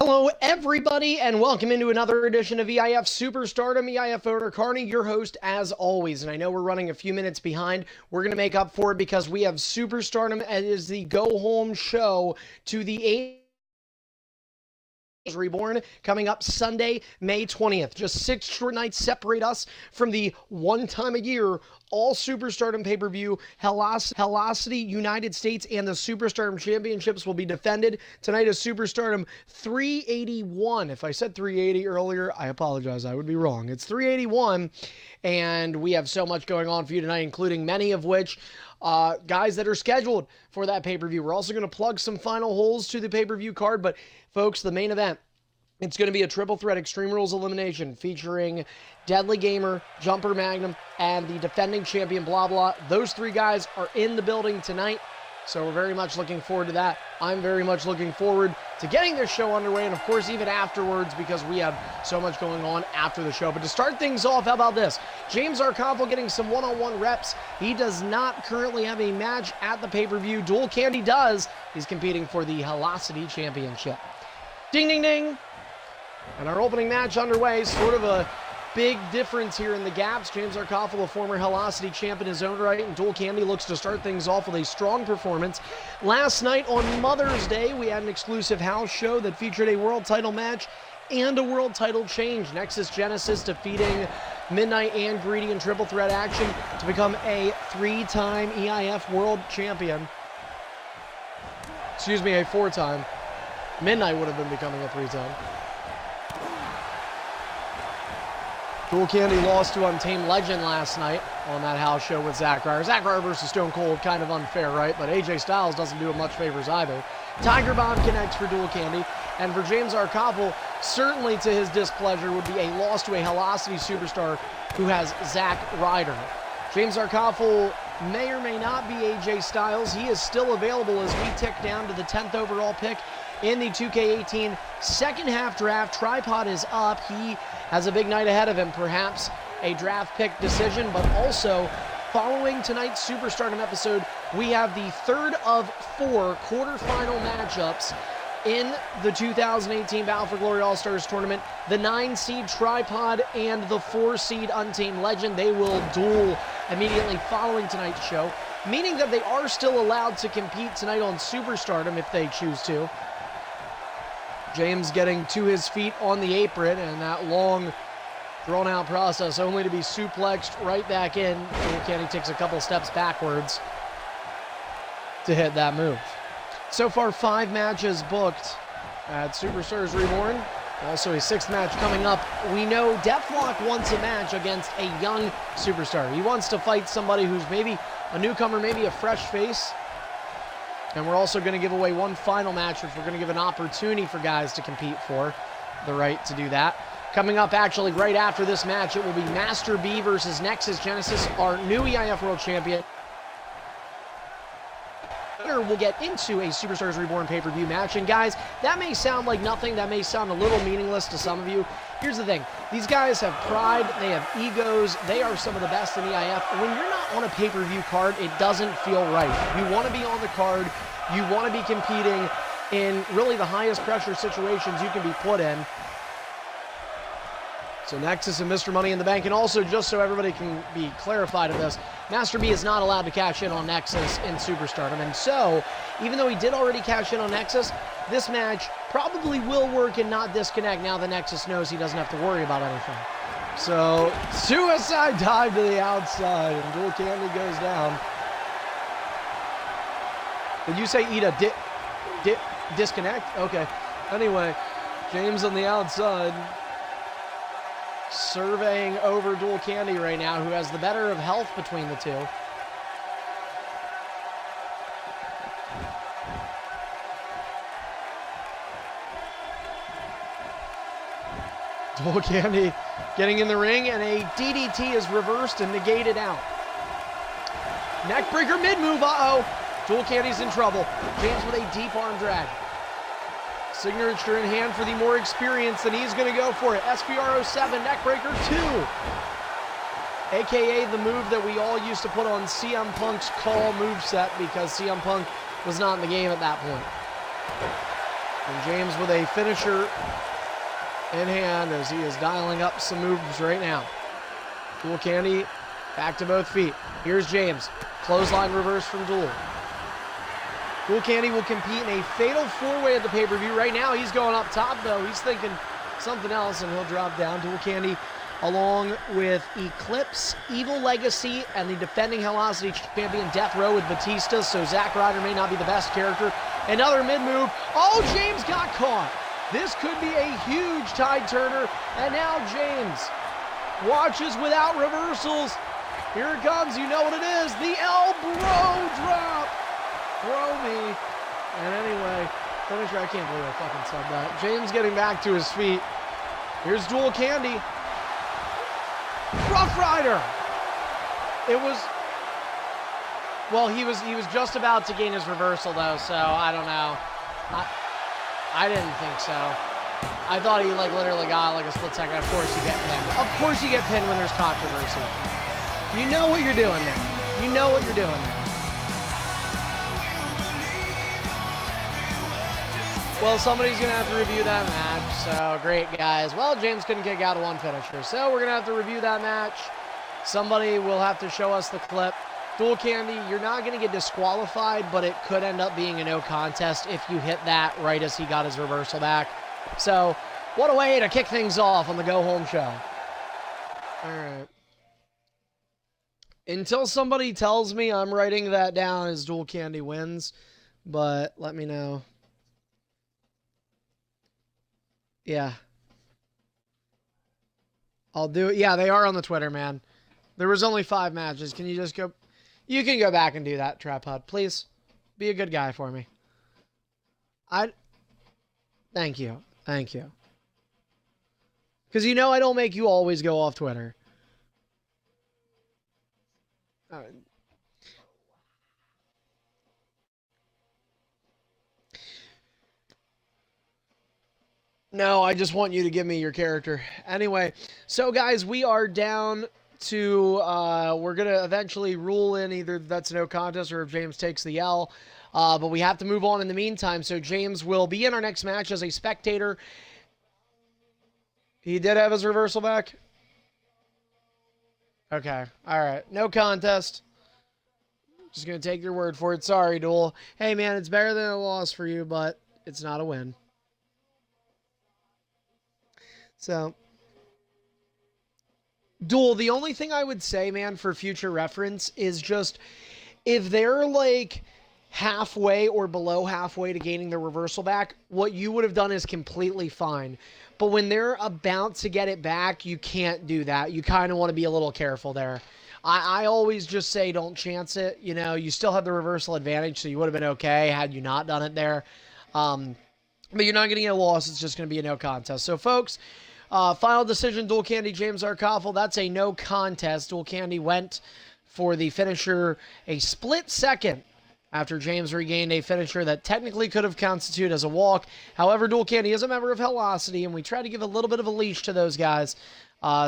Hello, everybody, and welcome into another edition of EIF Superstardom. EIF owner Carney, your host, as always. And I know we're running a few minutes behind. We're going to make up for it because we have Superstardom as the go-home show to the Reborn coming up Sunday, May 20th. Just 6 short nights separate us from the one time a year all Superstardom pay-per-view. Helocity United States and the Superstardom Championships will be defended. Tonight is Superstardom 381. If I said 380 earlier, I apologize. I would be wrong. It's 381, and we have so much going on for you tonight, including many of which guys that are scheduled for that pay-per-view. We're also going to plug some final holes to the pay-per-view card, but folks, the main event, it's going to be a triple threat Extreme Rules elimination featuring Deadly Gamer, Jumper Magnum, and the defending champion Blah Blah. Those three guys are in the building tonight, so we're very much looking forward to that. I'm very much looking forward to getting this show underway, and of course even afterwards, because we have so much going on after the show. But to start things off, how about this? James Arcofo getting some one-on-one reps. He does not currently have a match at the pay-per-view. Dual Candy does. He's competing for the Helocity Championship. Ding, ding, ding. And our opening match underway, sort of a big difference here in the gaps. James Arcofo, a former Helocity champ in his own right, and Dual Candy looks to start things off with a strong performance. Last night on Mother's Day, we had an exclusive house show that featured a world title match and a world title change. Nexus Genesis defeating Midnight and Greedy in triple threat action to become a 3-time EIF world champion. Excuse me, a 4-time. Midnight would have been becoming a 3-time. Dual Candy lost to Untamed Legend last night on that house show with Zack Ryder. Zack Ryder versus Stone Cold, kind of unfair, right? But AJ Styles doesn't do him much favors either. Tiger Bomb connects for Dual Candy. And for James Arcofo, certainly to his displeasure, would be a loss to a Helocity superstar who has Zack Ryder. James Arcofo may or may not be AJ Styles. He is still available as we tick down to the 10th overall pick in the 2K18 second half draft. Tripod is up. He has a big night ahead of him, perhaps a draft pick decision, but also following tonight's Superstardom episode, we have the third of 4 quarterfinal matchups in the 2018 Battle for Glory All-Stars tournament. The 9-seed Tripod and the 4-seed Untamed Legend, they will duel immediately following tonight's show, meaning that they are still allowed to compete tonight on Superstardom if they choose to. James getting to his feet on the apron, and that long, drawn-out process only to be suplexed right back in. Dual Candy takes a couple steps backwards to hit that move. So far, 5 matches booked at Superstars Reborn. Also a 6th match coming up. We know Deathlock wants a match against a young superstar. He wants to fight somebody who's maybe a newcomer, maybe a fresh face. And we're also going to give away one final match, which we're going to give an opportunity for guys to compete for the right to do that. Coming up, actually, right after this match, it will be Master B versus Nexus Genesis, our new EIF World Champion. We'll get into a Superstars Reborn pay-per-view match. And guys, that may sound like nothing. That may sound a little meaningless to some of you. Here's the thing. These guys have pride. They have egos. They are some of the best in EIF. When you're not on a pay-per-view card, it doesn't feel right. You want to be on the card. You want to be competing in really the highest pressure situations you can be put in. So Nexus and Mr. Money in the Bank, and also just so everybody can be clarified of this, Master B is not allowed to cash in on Nexus in Superstardom, and so, even though he did already cash in on Nexus, this match probably will work and not disconnect now that Nexus knows he doesn't have to worry about anything. So, suicide dive to the outside, and Dual Candy goes down. Did you say eat a disconnect? Okay. Anyway, James on the outside, surveying over Dual Candy right now, who has the better of health between the two. Dual Candy getting in the ring, and a DDT is reversed and negated out. Neckbreaker mid-move, uh-oh. Dual Candy's in trouble. James with a deep arm drag. Signature in hand for the more experienced, and he's going to go for it. SPR07, Neckbreaker 2. AKA the move that we all used to put on CM Punk's call moveset because CM Punk was not in the game at that point. And James with a finisher in hand as he is dialing up some moves right now. Dual Candy back to both feet. Here's James. Clothesline reverse from Dual. Dual Candy will compete in a fatal four-way at the pay-per-view. Right now, he's going up top, though. He's thinking something else, and he'll drop down. Dual Candy along with Eclipse, Evil Legacy, and the defending Velocity champion Death Row with Batista, so Zack Ryder may not be the best character. Another mid-move. Oh, James got caught. This could be a huge tide turner, and now James watches without reversals. Here it comes, you know what it is, the elbow drop. Throw me. And anyway, finisher, I can't believe I fucking said that. James getting back to his feet. Here's Dual Candy. Rough Rider. It was, well, he was just about to gain his reversal though, so I don't know. I didn't think so. I thought he literally got a split second. Of course you get pinned. Of course you get pinned when there's controversy. You know what you're doing there. You know what you're doing there. Well, somebody's going to have to review that match, so great, guys. Well, James couldn't kick out of one finisher, so we're going to have to review that match. Somebody will have to show us the clip. Dual Candy, you're not going to get disqualified, but it could end up being a no contest if you hit that right as he got his reversal back. So, what a way to kick things off on the Go Home show. All right. Until somebody tells me, I'm writing that down as Dual Candy wins, but let me know. Yeah. I'll do it. Yeah, they are on the Twitter, man. There was only 5 matches. Can you just go? You can go back and do that, Trap Hut. Please. Be a good guy for me. Thank you. Thank you. Because you know I don't make you always go off Twitter. No, I just want you to give me your character. Anyway, so guys, we are down to, we're going to eventually rule in either that's a no contest or if James takes the L. But we have to move on in the meantime, so James will be in our next match as a spectator. He did have his reversal back? Okay, alright. No contest. Just going to take your word for it. Sorry, Duel. Hey, man, it's better than a loss for you, but it's not a win. So, Duel, the only thing I would say, man, for future reference is just if they're like halfway or below halfway to gaining their reversal back, what you would have done is completely fine. But when they're about to get it back, you can't do that. You kind of want to be a little careful there. I always just say don't chance it. You know, you still have the reversal advantage, so you would have been okay had you not done it there. But you're not going to get a loss. It's just going to be a no contest. So, folks, final decision, Dual Candy, James Arkoffel. That's a no contest. Dual Candy went for the finisher a split second after James regained a finisher that technically could have constituted as a walk. However, Dual Candy is a member of Velocity, and we try to give a little bit of a leash to those guys.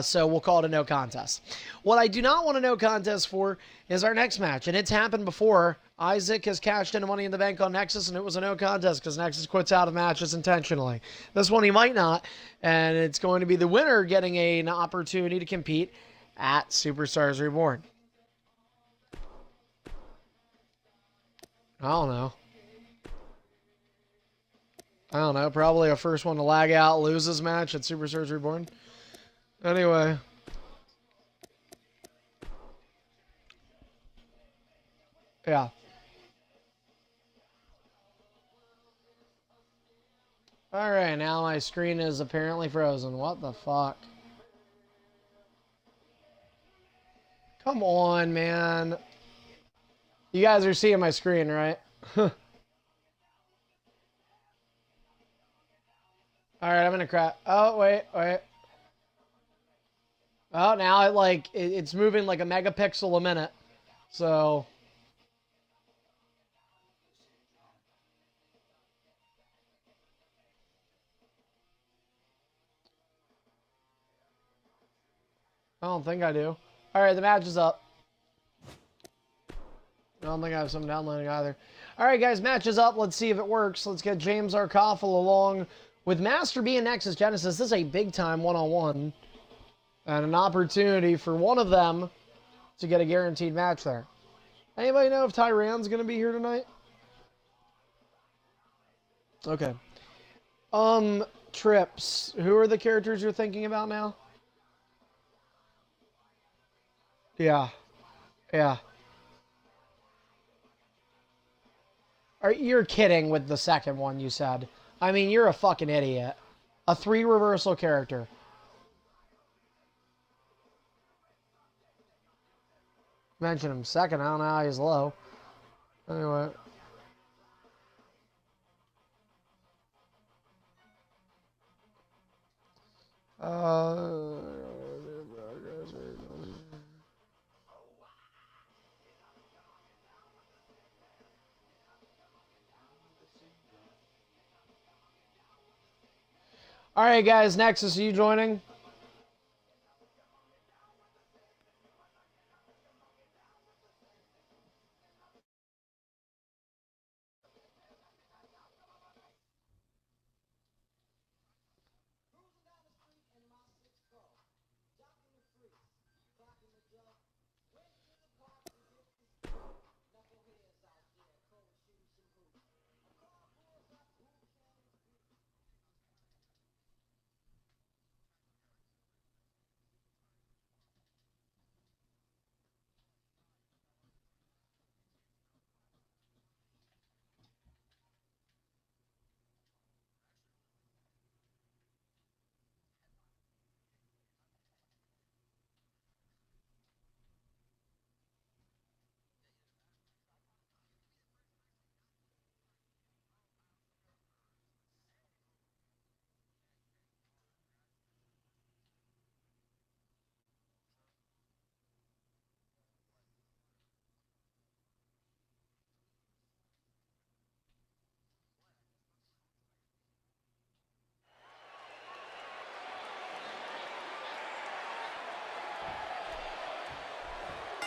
So we'll call it a no contest. What I do not want a no contest for is our next match, and it's happened before. Isaac has cashed in Money in the Bank on Nexus, and it was a no contest because Nexus quits out of matches intentionally. This one he might not, and it's going to be the winner getting an opportunity to compete at Superstars Reborn. I don't know. Probably a first one to lag out, loses match at Superstars Reborn. Anyway. Yeah. Alright, now my screen is apparently frozen. What the fuck? Come on, man. You guys are seeing my screen, right? Alright, I'm gonna crack. Oh, wait. Oh, now it's moving like a megapixel a minute. So... I don't think I do. Alright, the match is up. I don't think I have some downloading either. All right, guys, match is up. Let's see if it works. Let's get James Arkoffel along with Master B and Nexus Genesis. This is a big-time one-on-one and an opportunity for one of them to get a guaranteed match there. Anybody know if Tyran's going to be here tonight? Okay. Trips. Who are the characters you're thinking about now? Yeah. Yeah. You're kidding with the second one you said. I mean, you're a fucking idiot. A 3 reversal character. Mention him second. I don't know how he's low. Anyway. All right, guys. Nexus, are you joining?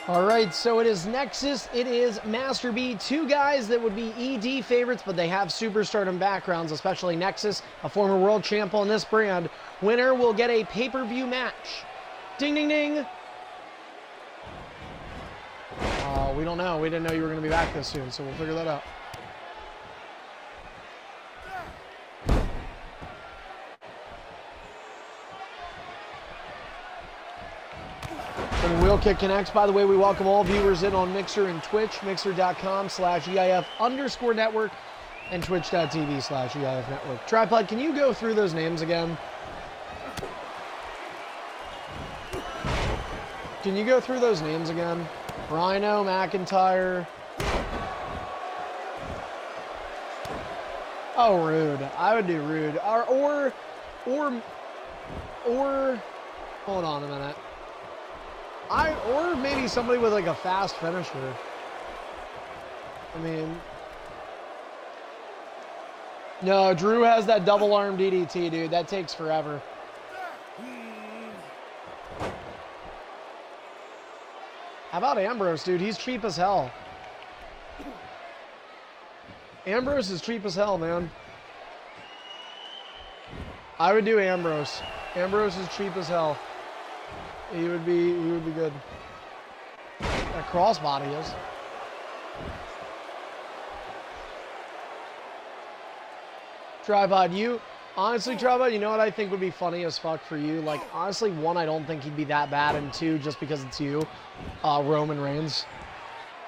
All right, so it is Nexus, it is Master B, 2 guys that would be ED favorites, but they have superstardom backgrounds, especially Nexus, a former world champ on this brand. Winner will get a pay-per-view match. Ding, ding, ding. We don't know. We didn't know you were going to be back this soon, so we'll figure that out. When Wheel Kick connects, by the way, we welcome all viewers in on Mixer and Twitch, mixer.com/EIF_network and twitch.tv/EIF network. Tripod, can you go through those names again? Can you go through those names again? Rhino, McIntyre. Oh, Rude. I would do Rude. Or, hold on a minute. Or maybe somebody with like a fast finisher. I mean, no, Drew has that double arm DDT, dude. That takes forever. How about Ambrose, dude? He's cheap as hell. Ambrose is cheap as hell, man. I would do Ambrose. Ambrose is cheap as hell. He would be good. That crossbody is. Tripod, honestly, Tripod, you know what I think would be funny as fuck for you? Like, honestly, 1, I don't think he'd be that bad, and 2, just because it's you, Roman Reigns.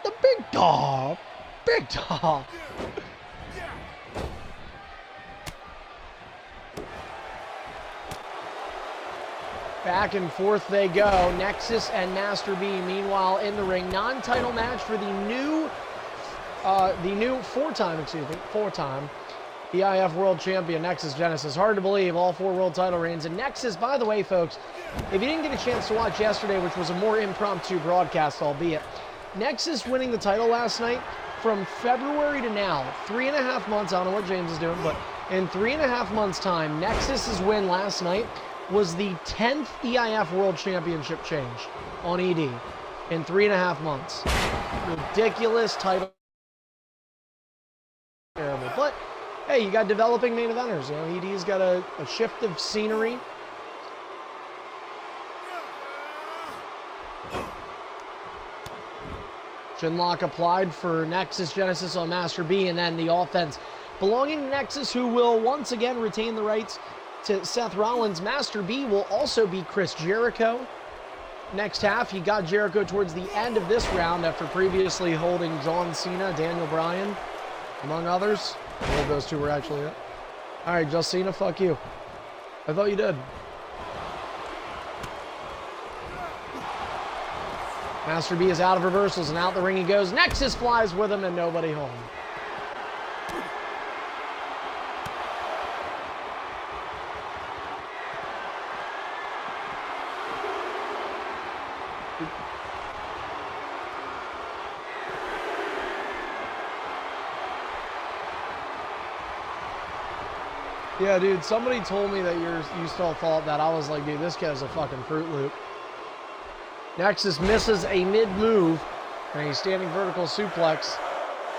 The big dog. Big dog. Back and forth they go. Nexus and Master B, meanwhile, in the ring. Non-title match for the new four-time EIF World Champion, Nexus Genesis. Hard to believe, all 4 world title reigns. And Nexus, by the way, folks, if you didn't get a chance to watch yesterday, which was a more impromptu broadcast, albeit, Nexus winning the title last night, from February to now, 3.5 months, I don't know what James is doing, but in 3.5 months' time, Nexus's win last night was the 10th EIF World Championship change on ED. in 3.5 months. Ridiculous title. Terrible. But, hey, you got developing main eventers. You know, he's got a shift of scenery. Chinlock applied for Nexus Genesis on Master B, and then the offense belonging to Nexus, who will once again retain the rights to Seth Rollins. Master B will also be Chris Jericho. Next half, he got Jericho towards the end of this round after previously holding John Cena, Daniel Bryan, among others. I believe those two were actually it. All right, Just Cena, fuck you. I thought you did. Master B is out of reversals, and out the ring he goes. Nexus flies with him, and nobody home. Yeah, dude, somebody told me that you still thought that. I was like, dude, this guy's a fucking Fruit Loop. Nexus misses a mid-move, and a standing vertical suplex,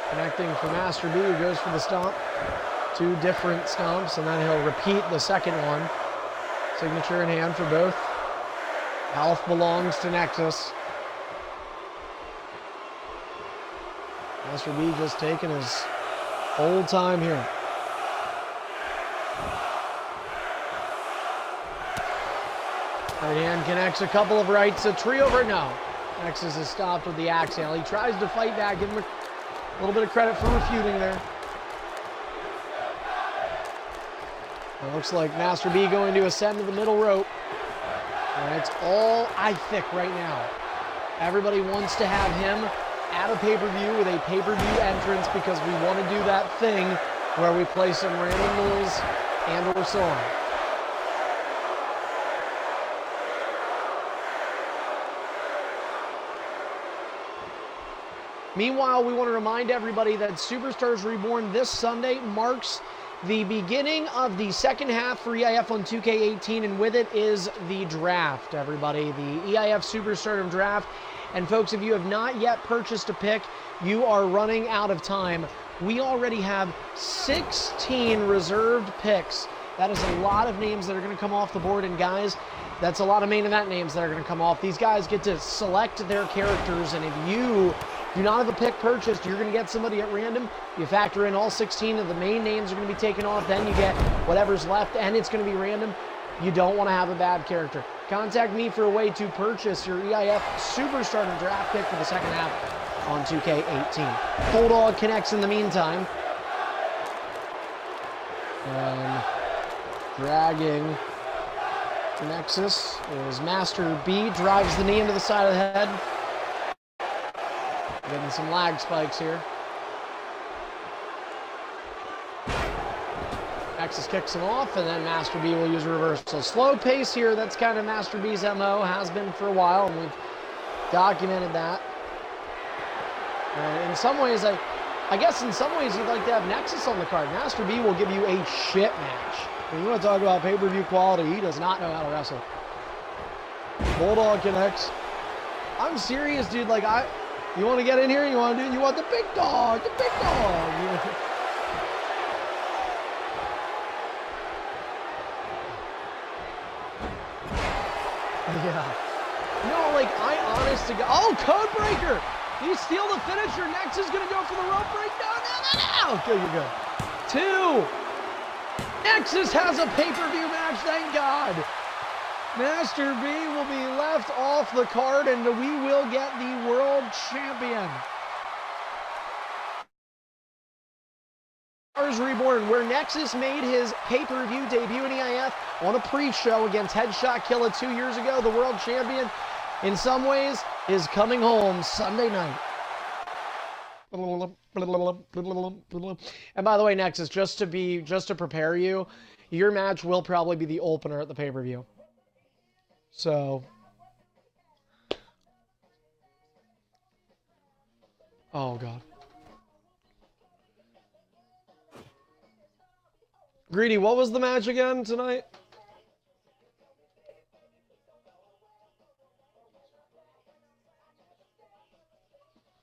connecting for Master B, who goes for the stomp. Two different stomps, and then he'll repeat the second one. Signature in hand for both. Health belongs to Nexus. Master B just taking his old time here. Right hand connects a couple of rights, a trio over, no. Nexus is stopped with the axe handle. He tries to fight back, give him a little bit of credit for refuting there. It looks like Master B going to ascend to the middle rope. And it's all thick right now. Everybody wants to have him at a pay-per-view with a pay-per-view entrance because we want to do that thing where we play some random rules and or song. Meanwhile, we want to remind everybody that Superstars Reborn this Sunday marks the beginning of the second half for EIF on 2K18, and with it is the draft, everybody. The EIF Superstardom Draft. And folks, if you have not yet purchased a pick, you are running out of time. We already have 16 reserved picks. That is a lot of names that are going to come off the board, and guys, that's a lot of main event names that are going to come off. These guys get to select their characters, and if you do not have a pick purchased, you're going to get somebody at random. You factor in all 16 of the main names are going to be taken off, then you get whatever's left, and it's going to be random. You don't want to have a bad character. Contact me for a way to purchase your EIF Superstardom Draft pick for the second half on 2K18. Bulldog connects in the meantime. And dragging Nexus is Master B, drives the knee into the side of the head. Getting some lag spikes here. Nexus kicks him off, and then Master B will use a reversal. Slow pace here, that's kind of Master B's MO, has been for a while, and we've documented that. In some ways, I guess in some ways you'd like to have Nexus on the card. Master B will give you a shit match. When you want to talk about pay-per-view quality, he does not know how to wrestle. Bulldog connects. I'm serious, dude. Like, you want to get in here? You want the big dog, the big dog. You know? Yeah. No, like, honest to God. Oh, code breaker. You steal the finisher. Nexus is going to go for the rope break. No. Okay, you're good. 2. Nexus has a pay-per-view match, thank God. Master B will be left off the card, and we will get the world champion. Superstars Reborn, where Nexus made his pay-per-view debut in EIF on a pre-show against Headshot Killa 2 years ago. The world champion, in some ways, is coming home Sunday night. And by the way, Nexus, just to prepare you, your match will probably be the opener at the pay-per-view. So, oh God. Greedy, what was the match again tonight?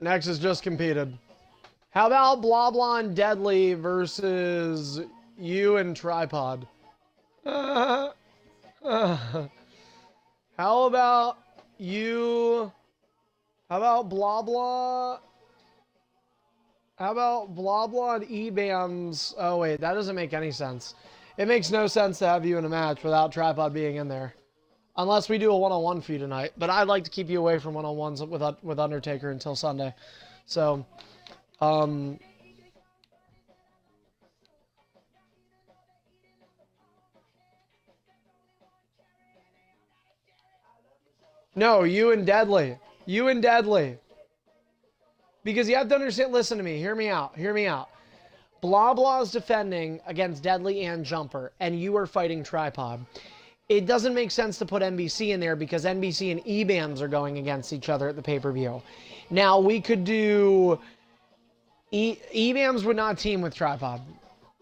Nexus just competed. How about Blah Blah and Deadly versus you and Tripod? How about you? How about Blah Blah? How about Blah Blah and E-Bams? Oh, wait, that doesn't make any sense. It makes no sense to have you in a match without Tripod being in there. Unless we do a one-on-one for you tonight. But I'd like to keep you away from one-on-ones with Undertaker until Sunday. So, no, you and Deadly. You and Deadly. Because you have to understand, listen to me, hear me out. Blah Blah is defending against Deadly and Jumper, and you are fighting Tripod. It doesn't make sense to put NBC in there because NBC and E-Bams are going against each other at the pay-per-view. Now, we could do... E-Bams would not team with Tripod.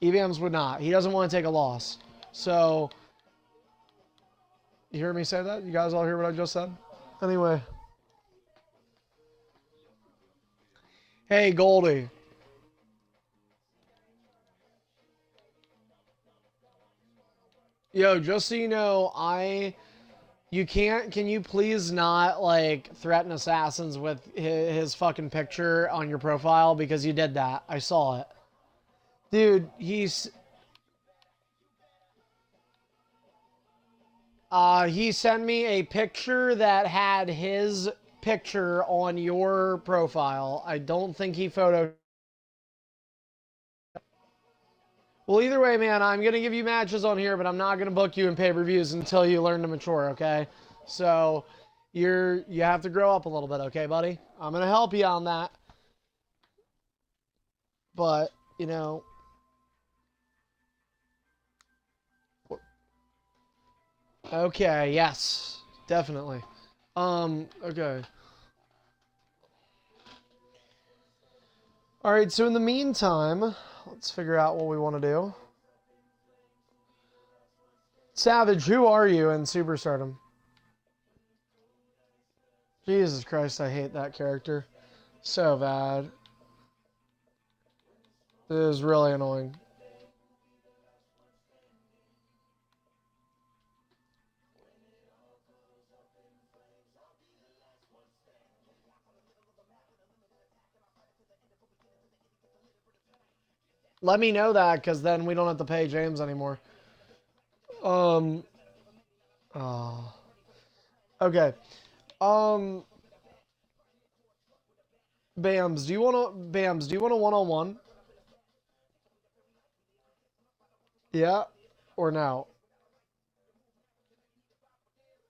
E-Bams would not. He doesn't want to take a loss. So, you hear me say that? You guys all hear what I just said? Anyway. Hey, Goldie. Yo, just so you know, can you please not, like, threaten assassins with his fucking picture on your profile? Because you did that. I saw it. Dude, he sent me a picture that had his picture on your profile. I don't think he photoed. Well, either way, man, I'm going to give you matches on here, but I'm not going to book you in pay-per-views until you learn to mature, okay? So, you have to grow up a little bit, okay, buddy? I'm going to help you on that. But, you know... Okay, yes. Definitely. Okay. Alright, so in the meantime, let's figure out what we want to do. Savage, who are you in Superstardom? Jesus Christ, I hate that character. So bad. It is really annoying. Let me know that, because then we don't have to pay James anymore. Oh. Okay. Bams, do you want a one-on-one? Yeah? Or no?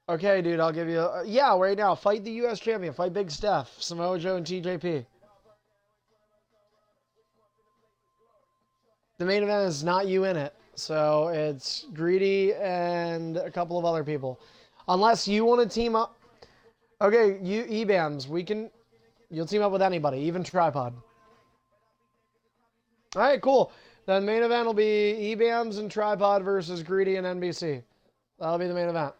Okay, dude, I'll give you yeah, right now. Fight the U.S. champion. Fight Big Steph, Samoa Joe, and TJP. The main event is not you in it. So it's Greedy and a couple of other people. Unless you want to team up. Okay, you E-Bams, you'll team up with anybody, even Tripod. Alright, cool. Then main event will be E-Bams and Tripod versus Greedy and NBC. That'll be the main event.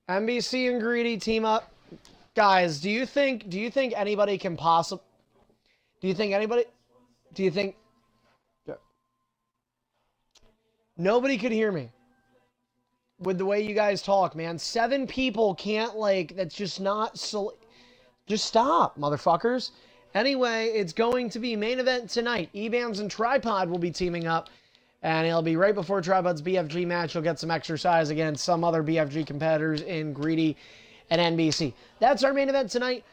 NBC and Greedy team up. Guys, do you think anybody can possibly... Do you think... Nobody could hear me with the way you guys talk, man. 7 people can't, like, that's just not so... Just stop, motherfuckers. Anyway, it's going to be main event tonight. E-Bams and Tripod will be teaming up, and it'll be right before Tripod's BFG match. He'll get some exercise against some other BFG competitors in Greedy and NBC. That's our main event tonight.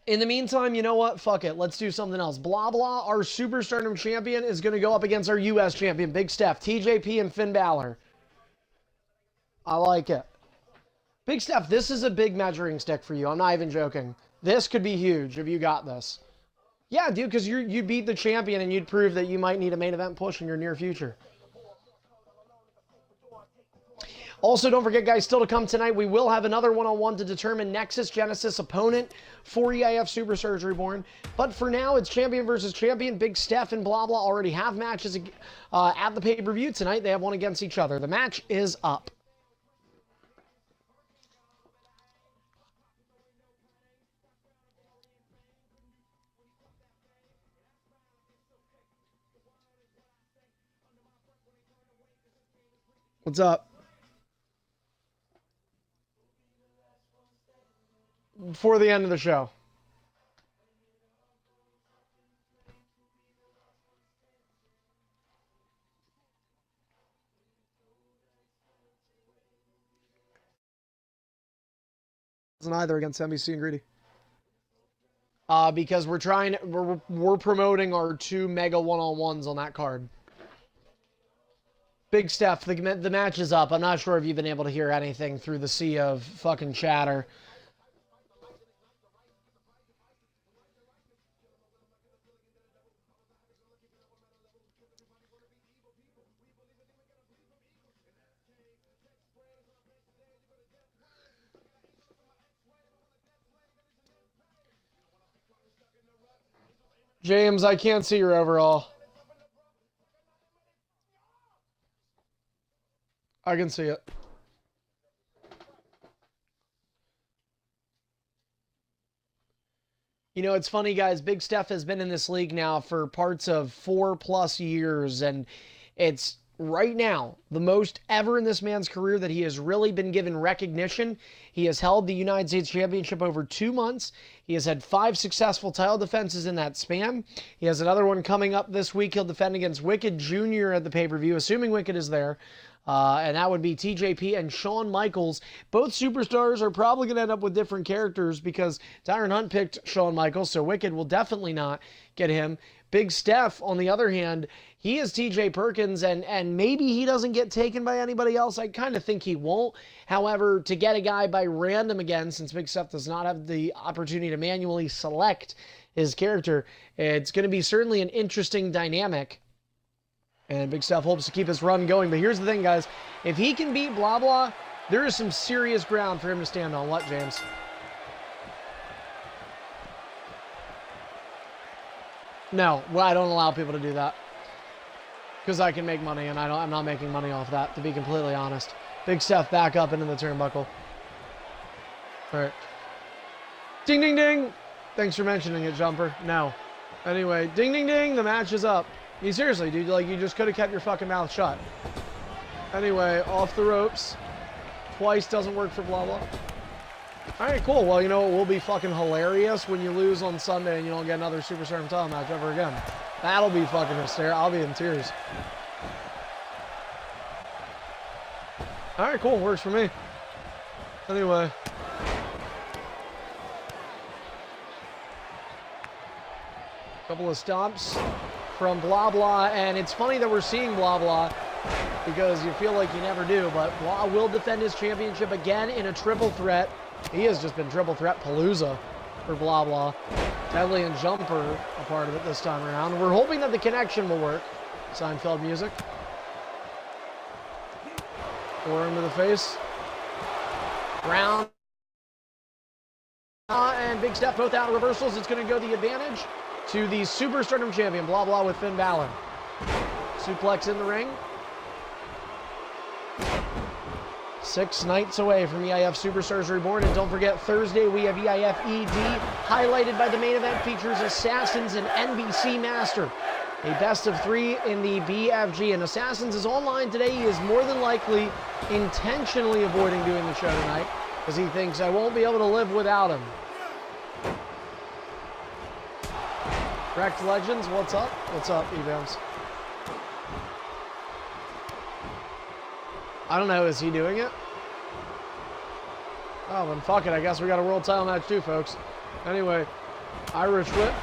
In the meantime, you know what? Fuck it. Let's do something else. Blah Blah, our Superstardom champion, is going to go up against our U.S. champion, Big Steph, TJP, and Finn Balor. I like it. Big Steph, this is a big measuring stick for you. I'm not even joking. This could be huge if you got this. Yeah, dude, because you beat the champion and you'd prove that you might need a main event push in your near future. Also, don't forget, guys, still to come tonight, we will have another one-on-one to determine Nexus Genesis opponent for EIF Super Surgery Born. But for now, it's champion versus champion. Big Steph and Blah Blah already have matches at the pay-per-view tonight. They have one against each other. The match is up. What's up? Before the end of the show. Isn't either against NBC and Greedy. Because we're promoting our 2 mega one-on-ones on that card. Big Steph, the match is up. I'm not sure if you've been able to hear anything through the sea of fucking chatter. James, I can't see your overall. I can see it. You know, it's funny, guys. Big Steph has been in this league now for parts of 4+ years, and it's right now the most ever in this man's career that he has really been given recognition. He has held the United States Championship over 2 months. He has had 5 successful title defenses in that span. He has another one coming up this week. He'll defend against Wicked Jr. at the pay-per-view, assuming Wicked is there. And that would be TJP and Shawn Michaels. Both superstars are probably going to end up with different characters because Tyron Hunt picked Shawn Michaels, so Wicked will definitely not get him. Big Steph, on the other hand, he is TJ Perkins, and maybe he doesn't get taken by anybody else. I kind of think he won't. However, to get a guy by random again, since Big Steph does not have the opportunity to manually select his character, it's going to be certainly an interesting dynamic. And Big Steph hopes to keep his run going. But here's the thing, guys. If he can beat Blah Blah, there is some serious ground for him to stand on. What, James? No, well, I don't allow people to do that. Because I can make money, and I'm not making money off that, to be completely honest. Big Steph back up into the turnbuckle. All right. Ding, ding, ding. Thanks for mentioning it, Jumper. No. Anyway, ding, ding, ding. The match is up. I mean, seriously, dude, like, you just could have kept your fucking mouth shut. Anyway, off the ropes. Twice doesn't work for Blah Blah. All right, cool. Well, you know, it will be fucking hilarious when you lose on Sunday and you don't get another Superstar title match ever again. That'll be fucking hysterical. I'll be in tears. All right, cool. Works for me. Anyway. Couple of stomps from Blah Blah, and it's funny that we're seeing Blah Blah because you feel like you never do, but Blah will defend his championship again in a triple threat. He has just been triple threat palooza for Blah Blah. Deadly and Jumper a part of it this time around. We're hoping that the connection will work. Seinfeld music. Forearm to the face. Round. And Big Steph both out of reversals. It's going to go the advantage to the Superstardom champion, Blah Blah, with Finn Balor. Suplex in the ring. 6 nights away from EIF Superstars Reborn. And don't forget, Thursday we have EIF ED, highlighted by the main event features Assassins and NBC Master. A best of 3 in the BFG. And Assassins is online today. He is more than likely intentionally avoiding doing the show tonight because he thinks I won't be able to live without him. Wrecked Legends, what's up? What's up, Evams? I don't know, is he doing it? Oh, then fuck it. I guess we got a world title match too, folks. Anyway, Irish whip.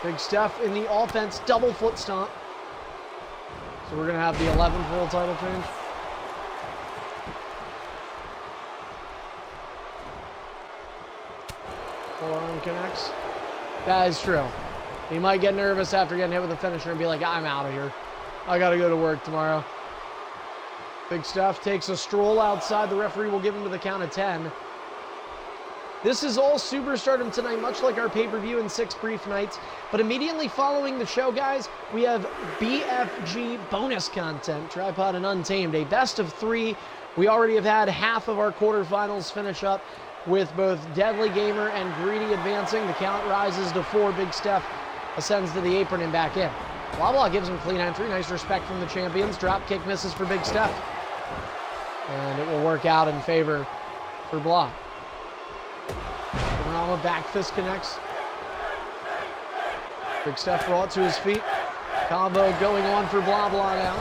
Big Steph in the offense, double foot stomp. So we're going to have the 11th world title change. Forearm connects. That is true. He might get nervous after getting hit with a finisher and be like, I'm out of here. I got to go to work tomorrow. Big Steph takes a stroll outside. The referee will give him to the count of 10. This is all Superstardom tonight, much like our pay-per-view in 6 brief nights. But immediately following the show, guys, we have BFG bonus content, Tripod and Untamed, a best of 3. We already have had half of our quarterfinals finish up with both Deadly Gamer and Greedy advancing. The count rises to 4. Big Steph ascends to the apron and back in. Blah Blah gives him clean entry. Nice respect from the champions. Drop kick misses for Big Steph. And it will work out in favor for Blah. Rama back fist connects. Big Steph brought to his feet. Combo going on for Blah Blah now.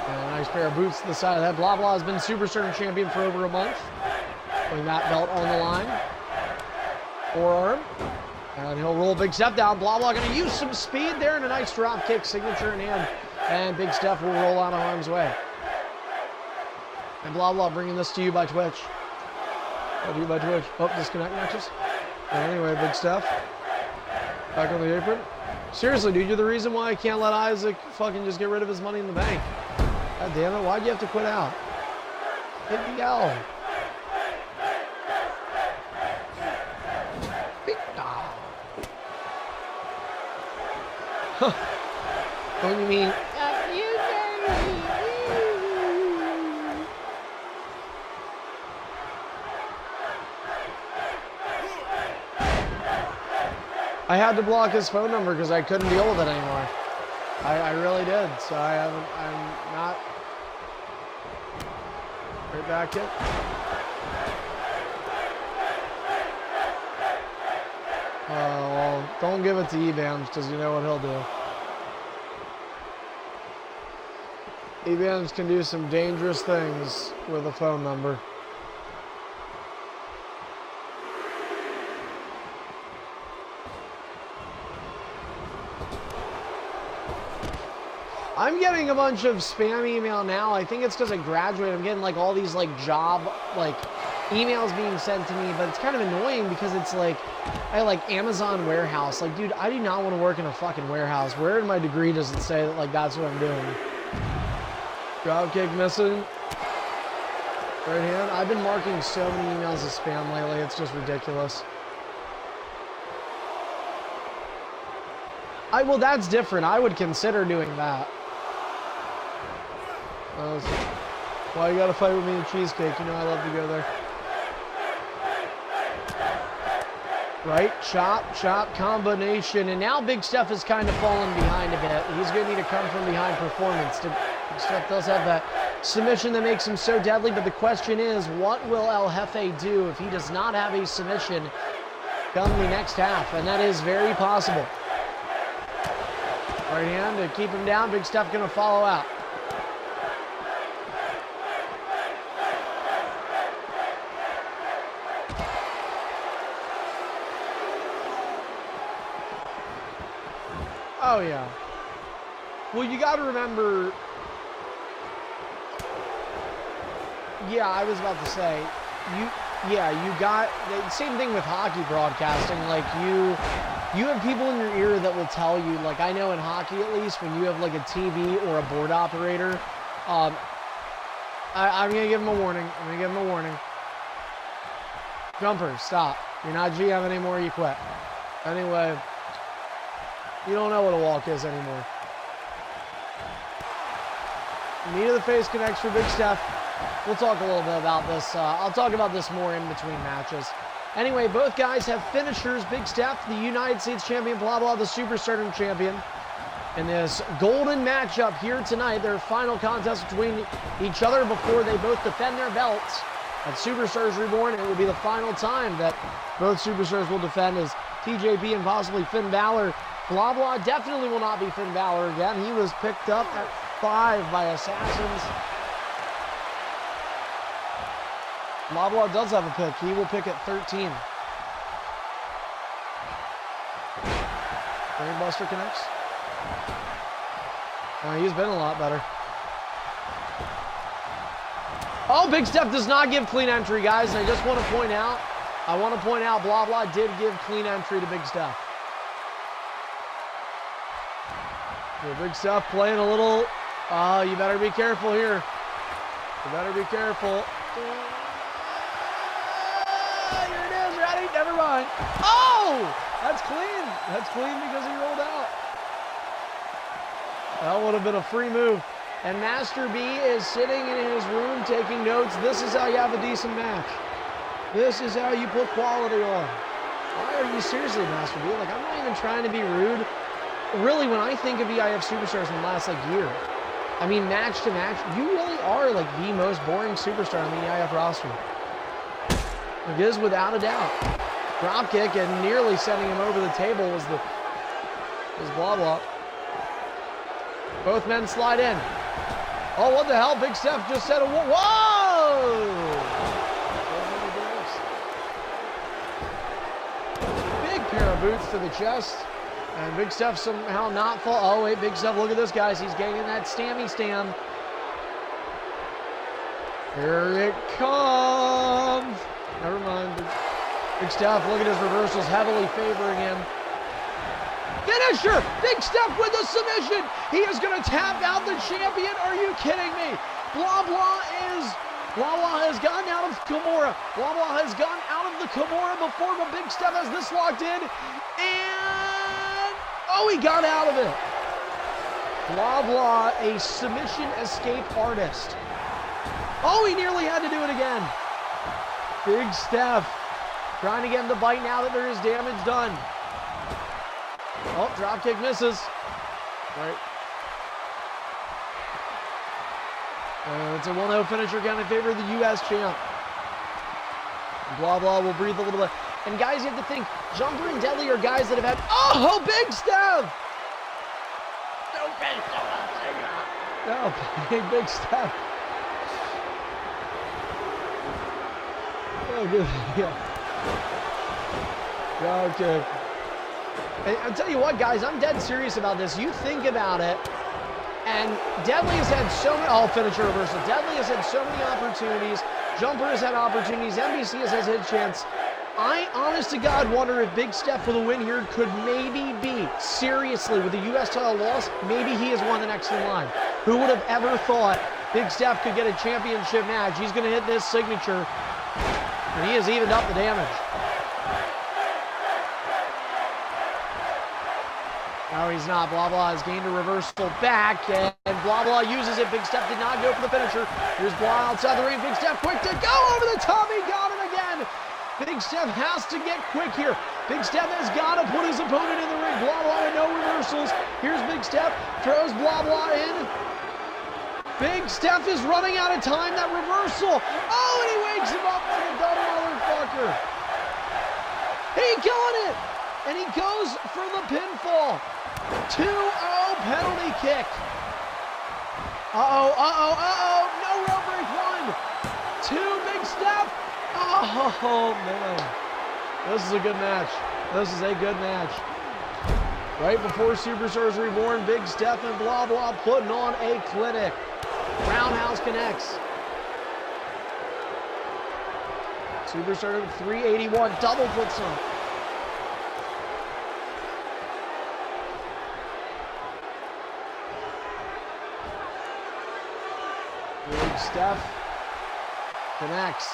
And a nice pair of boots to the side of that. Blah Blah has been Superstar champion for over a month. Putting that belt on the line. Forearm. And he'll roll Big Steph down. Blah Blah going to use some speed there and a nice drop kick signature in hand. And Big Steph will roll out of harm's way. And Blah Blah bringing this to you by Twitch. Oh, disconnect matches. Anyway, Big Steph. Back on the apron. Seriously, dude, you're the reason why I can't let Isaac fucking just get rid of his money in the bank. God damn it, why'd you have to quit out? Hit the L. Huh. What do you mean? I had to block his phone number because I couldn't deal with it anymore. I really did. So I'm not. Right back in. Well, don't give it to Evans because you know what he'll do. Evans can do some dangerous things with a phone number. I'm getting a bunch of spam email now. I think it's because I graduated. I'm getting like all these like job like emails being sent to me, but it's kind of annoying because it's like I like Amazon warehouse. Like, dude, I do not want to work in a fucking warehouse. Where in my degree does it say that like that's what I'm doing? Drop kick missing. Right hand. I've been marking so many emails as spam lately. It's just ridiculous. Well, that's different. I would consider doing that. Why you gotta fight with me in cheesecake? You know I love to go there. Right, chop, combination. And now Big Steph is kind of falling behind a bit. He's gonna need a come from behind performance. Big Steph does have that submission that makes him so deadly, but the question is, what will El Jefe do if he does not have a submission come the next half? And that is very possible. Right hand to keep him down. Big Steph gonna follow out. Oh yeah. Well, you got to remember. Yeah, I was about to say, you got the same thing with hockey broadcasting. Like you have people in your ear that will tell you, like I know in hockey at least, when you have like a TV or a board operator, I'm gonna give him a warning. Jumper, stop. You're not GM anymore. You quit. Anyway. You don't know what a walk is anymore. Knee to the face connects for Big Steph. We'll talk a little bit about this. I'll talk about this more in between matches. Anyway, both guys have finishers. Big Steph, the United States champion, Blah Blah, the Superstardom champion. In this golden matchup here tonight, their final contest between each other before they both defend their belts. At Superstars Reborn, it will be the final time that both Superstars will defend as TJP and possibly Finn Balor. Blah Blah definitely will not be Finn Balor again. He was picked up at 5 by Assassins. Blah Blah does have a pick. He will pick at 13. Brainbuster connects. He's been a lot better. Oh, Big Steph does not give clean entry, guys. And I just want to point out, Blah Blah did give clean entry to Big Steph. Big Steph playing a little, you better be careful here. You better be careful. Here it is, ready? Never mind. Oh! That's clean. That's clean because he rolled out. That would have been a free move. And Master B is sitting in his room taking notes. This is how you have a decent match. This is how you put quality on. Why are you seriously, Master B? Like, I'm not even trying to be rude. Really, when I think of EIF Superstars in the last, like, year, I mean, match to match, you really are like the most boring superstar on the EIF roster. It is without a doubt. Drop kick and nearly sending him over the table was blah blah. Both men slide in. Oh, what the hell? Big Steph just said a whoa! Big pair of boots to the chest. And Big Steph somehow not fall. Oh, wait, Big Steph, look at this, guys. He's getting that stammy stam. Here it comes. Never mind. Big Steph, look at his reversals, heavily favoring him. Finisher! Big Steph with the submission. He is going to tap out the champion. Are you kidding me? Blah has gotten out of Kimura. Blah has gotten out of the Kimura before, but Big Steph has this locked in. And oh, he got out of it. Blah, a submission escape artist. Oh, he nearly had to do it again. Big Steph trying to get him to bite now that there is damage done. Oh, drop kick misses. Right. It's a 1-0 finisher again in favor of the U.S. champ. Blah will breathe a little bit. And guys, you have to think, Jumper and Deadly are guys that have had, oh, Big Steph! No, Big Steph. Oh, good. Yeah. Drop kick. And I'll tell you what, guys, I'm dead serious about this. You think about it, and Deadly has had so many, oh, finisher reversal. Deadly has had so many opportunities. Jumper has had opportunities. NBC has had a chance. I, honest to God, wonder if Big Steph with a win here could maybe be, seriously, with the U.S. title loss, maybe he is one of the next in line. Who would have ever thought Big Steph could get a championship match? He's going to hit this signature, and he has evened up the damage. No, he's not. Blah has gained a reversal back, and Blah uses it. Big Steph did not go for the finisher. Here's Blah outside the ring. Big Steph quick to go over the top. He got it again. Big Steph has to get quick here. Big Steph has got to put his opponent in the ring. Blah with no reversals. Here's Big Steph. Throws Blah in. Big Steph is running out of time. That reversal. Oh, and he wakes him up like a dumb motherfucker. He killing it. And he goes for the pinfall. 2-0 penalty kick. Uh-oh. No rope break, 1. 2, Big Steph. Oh, man. This is a good match. This is a good match. Right before Superstars Reborn, Big Steph and Blah putting on a clinic. Roundhouse connects. Superstar 381, double foot stomp. Big Steph connects.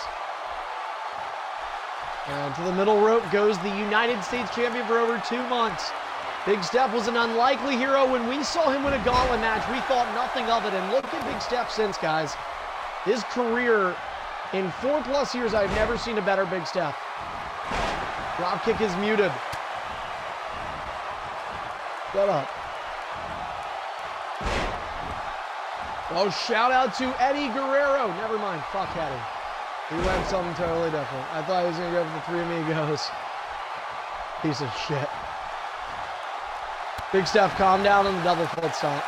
And to the middle rope goes the United States champion for over 2 months. Big Steph was an unlikely hero. When we saw him win a gauntlet match, we thought nothing of it. And look at Big Steph since, guys. His career, in 4+ years, I've never seen a better Big Steph. Drop kick is muted. Shut up. Oh, shout out to Eddie Guerrero. Never mind. Fuck Eddie. He went something totally different. I thought he was going to go for the Three Amigos. Piece of shit. Big Steph, calm down on the double foot stomp.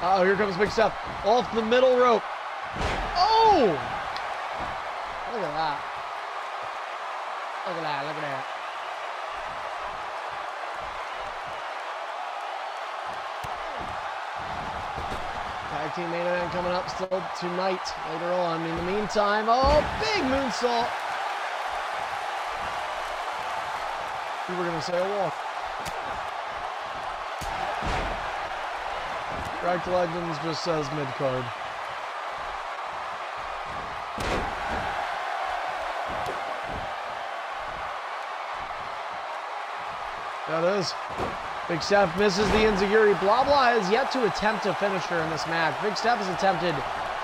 Uh-oh, here comes Big Steph. Off the middle rope. Oh! Look at that. Look at that, look at that. Tag team main event coming up still tonight, later on. In the meantime, oh, big moonsault. We were going to say a walk. Racked Legends just says mid-card. That is. Big Steph misses the enziguri. Blah has yet to attempt a finisher in this match. Big Steph has attempted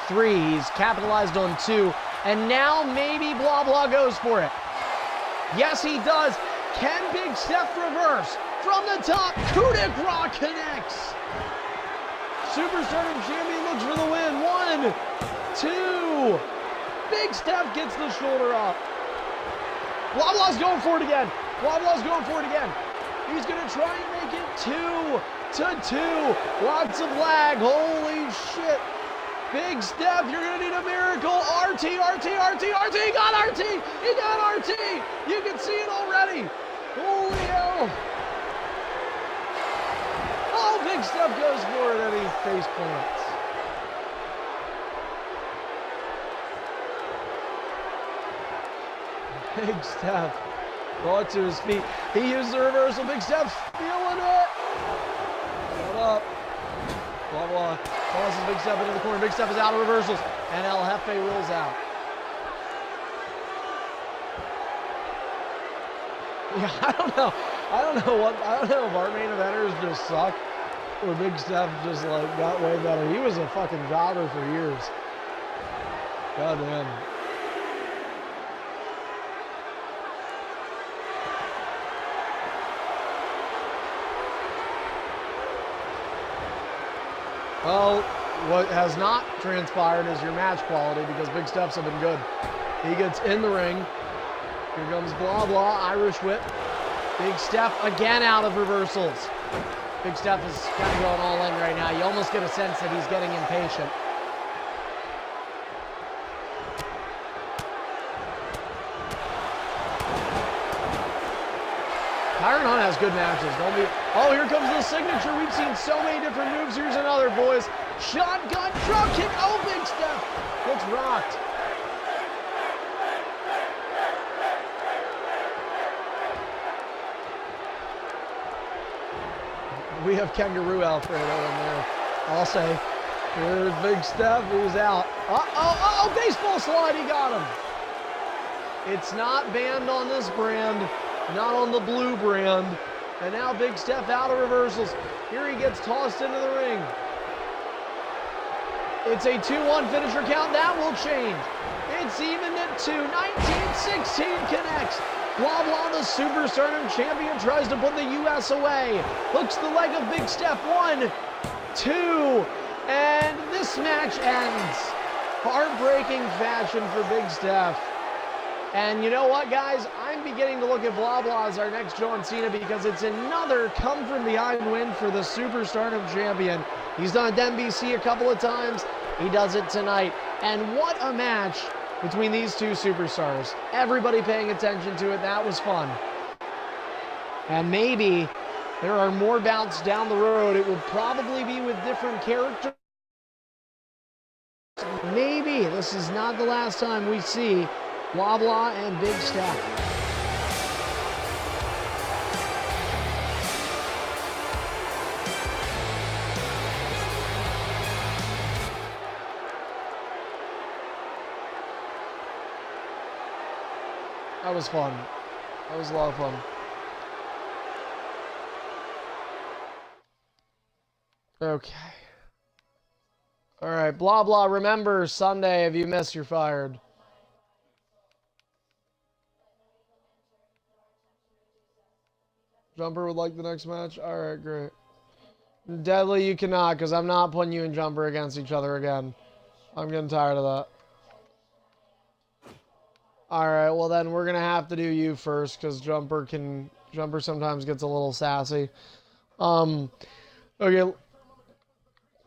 3. He's capitalized on 2. And now maybe Blah goes for it. Yes, he does. Can Big Steph reverse? From the top, coup de grace connects. Superstardom champion looks for the win. 1, 2. Big Steph gets the shoulder up. Blah Blah's going for it again. Blah Blah's going for it again. He's going to try and make it 2-2. Lots of lag. Holy shit. Big Steph, you're going to need a miracle. RT. He got RT. He got RT. You can see it already. Holy hell. Oh, Big Steph goes for it and he face plants. Big Steph brought to his feet. He used the reversal. Big Steph's feeling it. Hold up. Blah, blah. Tosses Big Steph into the corner. Big Steph is out of reversals. And El Jefe rolls out. Yeah, I don't know if our main eventers just suck or Big Steph just like got way better. He was a fucking jobber for years. God damn. Well, what has not transpired is your match quality because Big Steph's have been good. He gets in the ring. Here comes Blah Blah, Irish whip. Big Steph again out of reversals. Big Steph is kind of going all in right now. You almost get a sense that he's getting impatient. Tyron Hunt has good matches. Don't be. Oh, here comes the signature. We've seen so many different moves. Here's another, boys. Shotgun drop kick. Oh, Big Steph gets rocked. We have Kangaroo Alfredo in there. I'll say. Here's Big Steph. He's out. Uh-oh. Baseball slide. He got him. It's not banned on this brand. Not on the blue brand. And now Big Steph out of reversals. Here he gets tossed into the ring. It's a 2-1 finisher count. That will change. It's even at 2. 19-16 connects. Blah Blah, the Superstardom champion, tries to put the U.S. away. Hooks the leg of Big Steph. 1, 2. And this match ends. Heartbreaking fashion for Big Steph. And you know what, guys? I'm beginning to look at Blah Blah as our next John Cena because it's another come-from-behind win for the Superstardom champion. He's done it at NBC a couple of times. He does it tonight. And what a match between these two superstars. Everybody paying attention to it. That was fun. And maybe there are more bouts down the road. It will probably be with different characters. Maybe this is not the last time we see Blah Blah and Big Steph. That was fun. That was a lot of fun. Okay. All right, Blah Blah, remember, Sunday, if you miss, you're fired. Jumper would like the next match? All right, great. Deadly, you cannot, because I'm not putting you and Jumper against each other again. I'm getting tired of that. All right, well then we're gonna have to do you first, because Jumper sometimes gets a little sassy. Okay.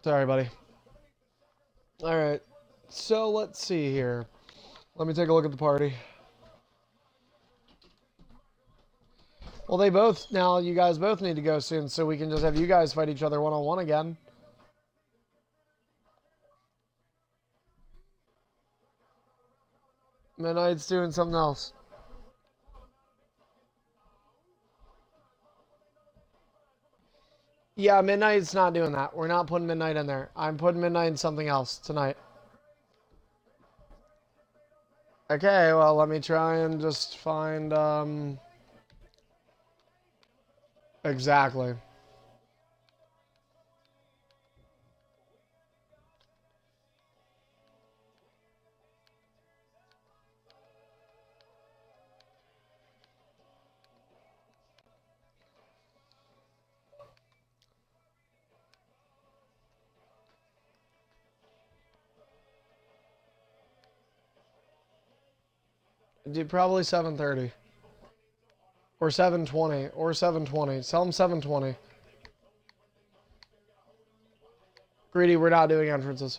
Sorry, buddy. All right. So let's see here. Let me take a look at the party. Well, you guys both need to go soon, so we can just have you guys fight each other one-on-one again. Midnight's doing something else. Yeah, Midnight's not doing that. We're not putting Midnight in there. I'm putting Midnight in something else tonight. Okay, well, let me try and just find, Exactly. Dude, probably 7:30 or 7:20 or 7:20. Tell them 7:20. Greedy, we're not doing entrances.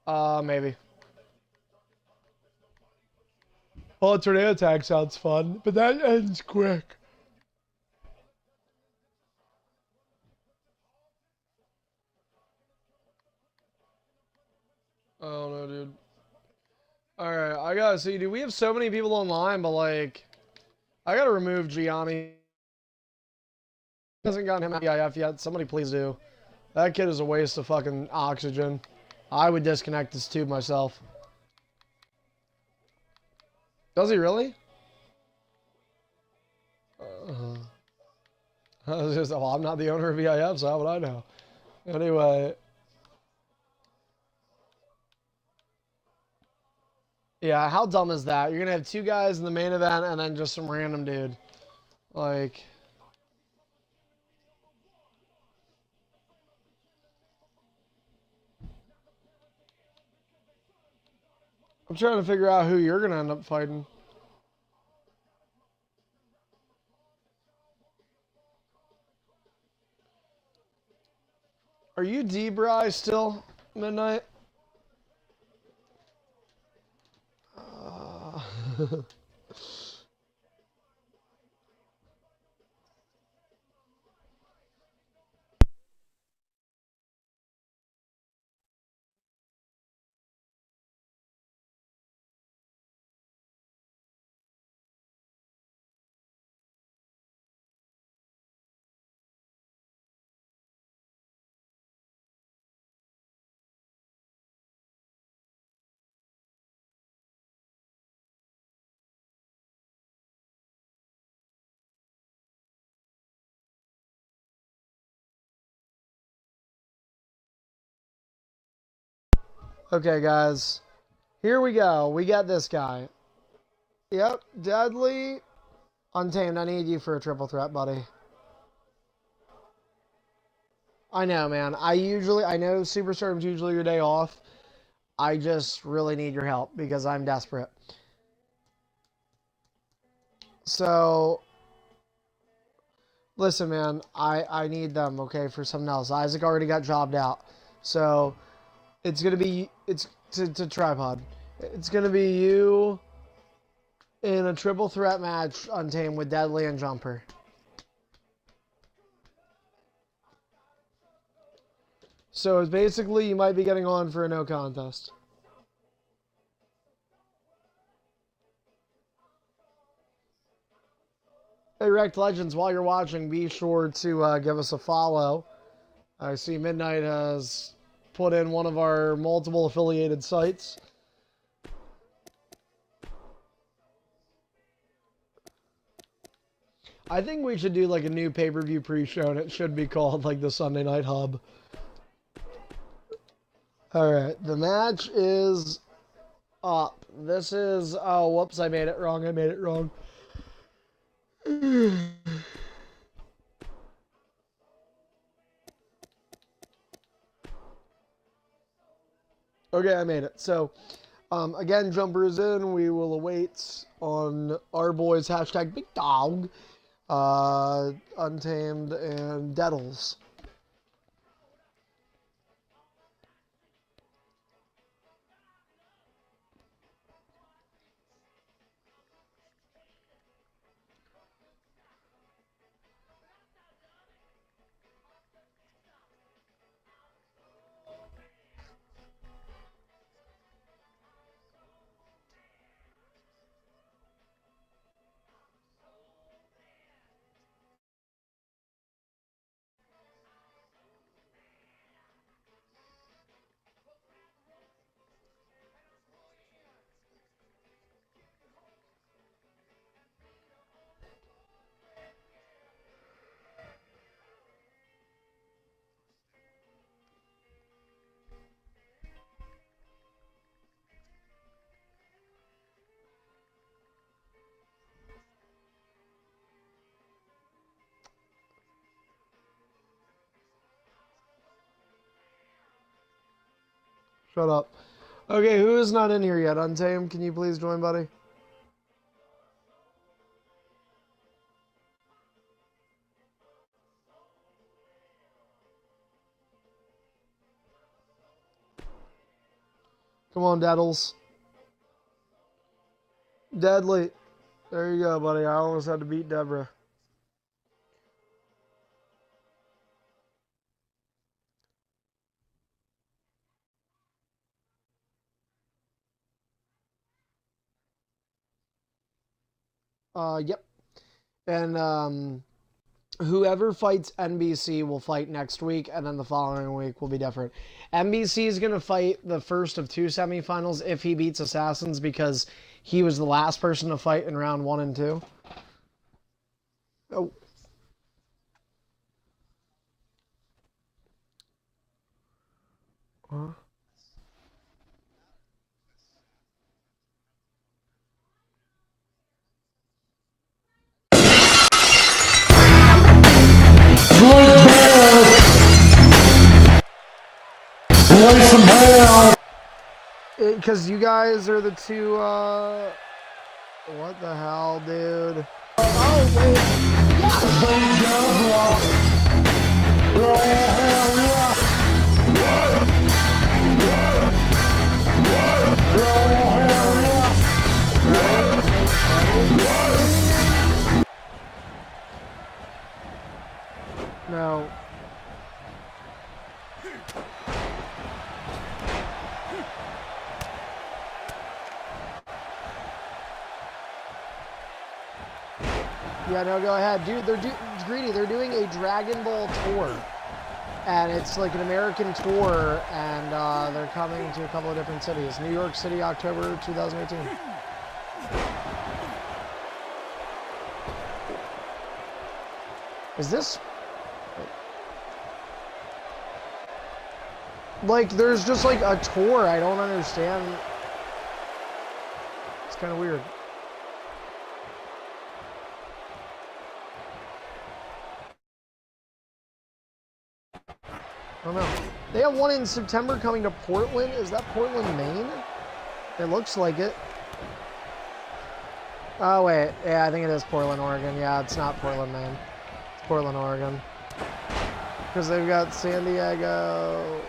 Maybe. Well, a tornado attack sounds fun, but that ends quick. I don't know, dude. Alright, I gotta see, dude. We have so many people online, but like, I gotta remove Gianni. Hasn't gotten him out EIF yet. Somebody please do. That kid is a waste of fucking oxygen. I would disconnect this tube myself. Does he really? I was just, well, I'm not the owner of EIF, so how would I know? Anyway. Yeah, how dumb is that? You're gonna have two guys in the main event and then just some random dude. Like... I'm trying to figure out who you're gonna end up fighting. Are you D-Bry still? Midnight? Okay, guys. Here we go. We got this guy. Yep, Deadly. Untamed, I need you for a triple threat, buddy. I know, man. I know Superstardom's usually your day off. I just really need your help because I'm desperate. So, listen, man. I need them, okay, for something else. Isaac already got jobbed out. So, it's going to be... It's to tripod. It's going to be you in a triple threat match, Untamed, with Deadly and Jumper. So it's basically you might be getting on for a no contest. Hey, Wrecked Legends, while you're watching, be sure to give us a follow. I see Midnight has put in one of our multiple affiliated sites. I think we should do like a new pay-per-view pre-show, and it should be called like the Sunday Night Hub. Alright, the match is up. This is... Oh, whoops, I made it wrong. Okay, I made it. So, again, Jumper's in. We will await on our boys, hashtag Big Dog, Untamed, and Deadles. Shut up. Okay, who is not in here yet? Untamed, can you please join, buddy? Come on, Daddles. Deadly. There you go, buddy. I almost had to beat Deborah. Yep. And, whoever fights NBC will fight next week, and then the following week will be different. NBC is going to fight the first of 2 semifinals if he beats Assassins, because he was the last person to fight in round 1 and 2. Oh. Huh? Because you guys are the two, what the hell, dude? Oh, wait. No. Yeah, no, go ahead. Dude, Greedy, they're doing a Dragon Ball tour. And it's like an American tour, and they're coming to a couple of different cities. New York City, October 2018. Is this... Like, there's just like a tour. I don't understand. It's kind of weird. I don't know. They have one in September coming to Portland. Is that Portland, Maine? It looks like it. Oh, wait. Yeah, I think it is Portland, Oregon. Yeah, it's not Portland, Maine. It's Portland, Oregon. Because they've got San Diego.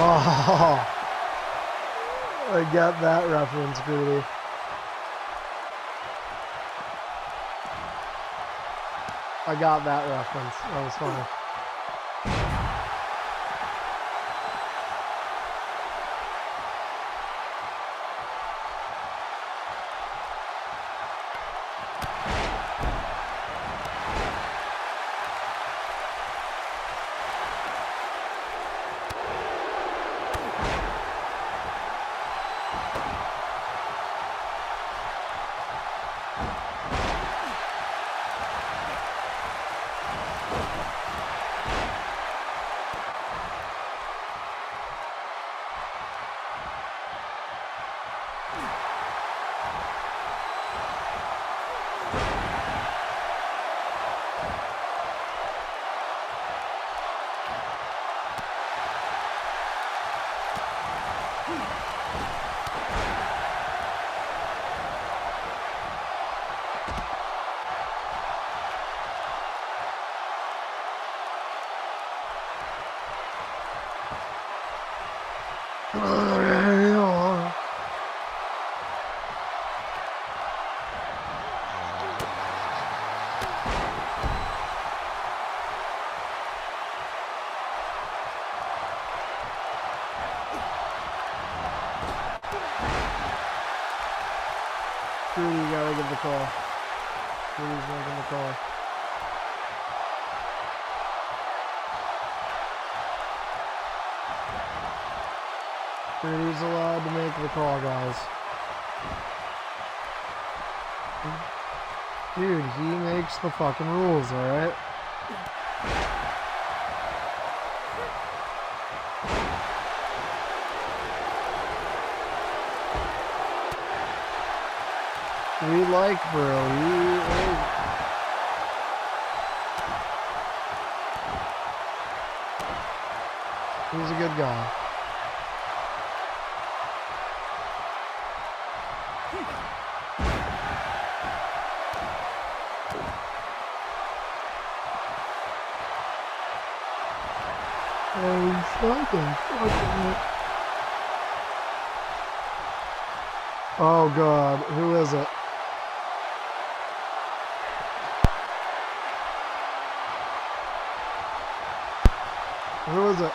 Oh, I got that reference, Greedy. I got that reference. That was funny. Trudy, you gotta give the call. Trudy's making the call. Trudy's allowed to make the call, guys. Dude, he makes the fucking rules, alright? We like Burrow. He's a good guy. Oh, fucking. Oh, God. Who is it? Who is it?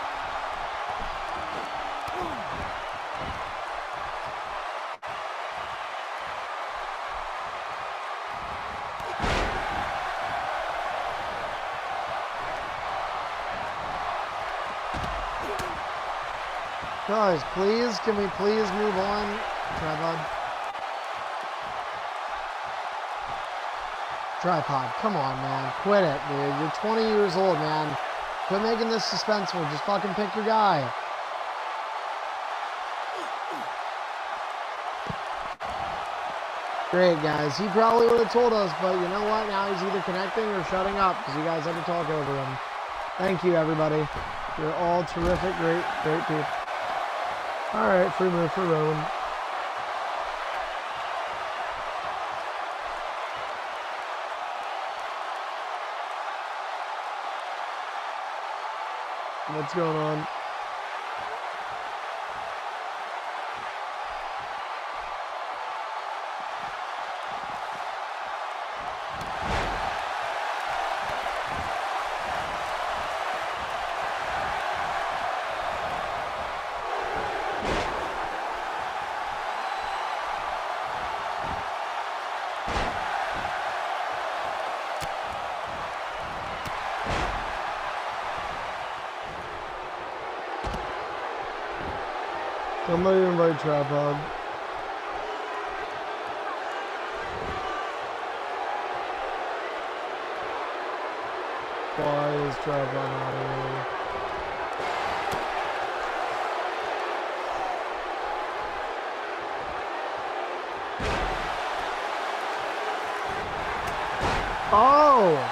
Guys, please, can we please move on? Tripod. Tripod, come on, man. Quit it, dude. You're 20 years old, man. Quit making this suspenseful. Just fucking pick your guy. Great, guys. He probably would have told us, but you know what? Now he's either connecting or shutting up because you guys had to talk over him. Thank you, everybody. You're all terrific, great people. All right, free move for Rowan. What's going on? Somebody invite Tripod. Why is Tripod not here? Oh!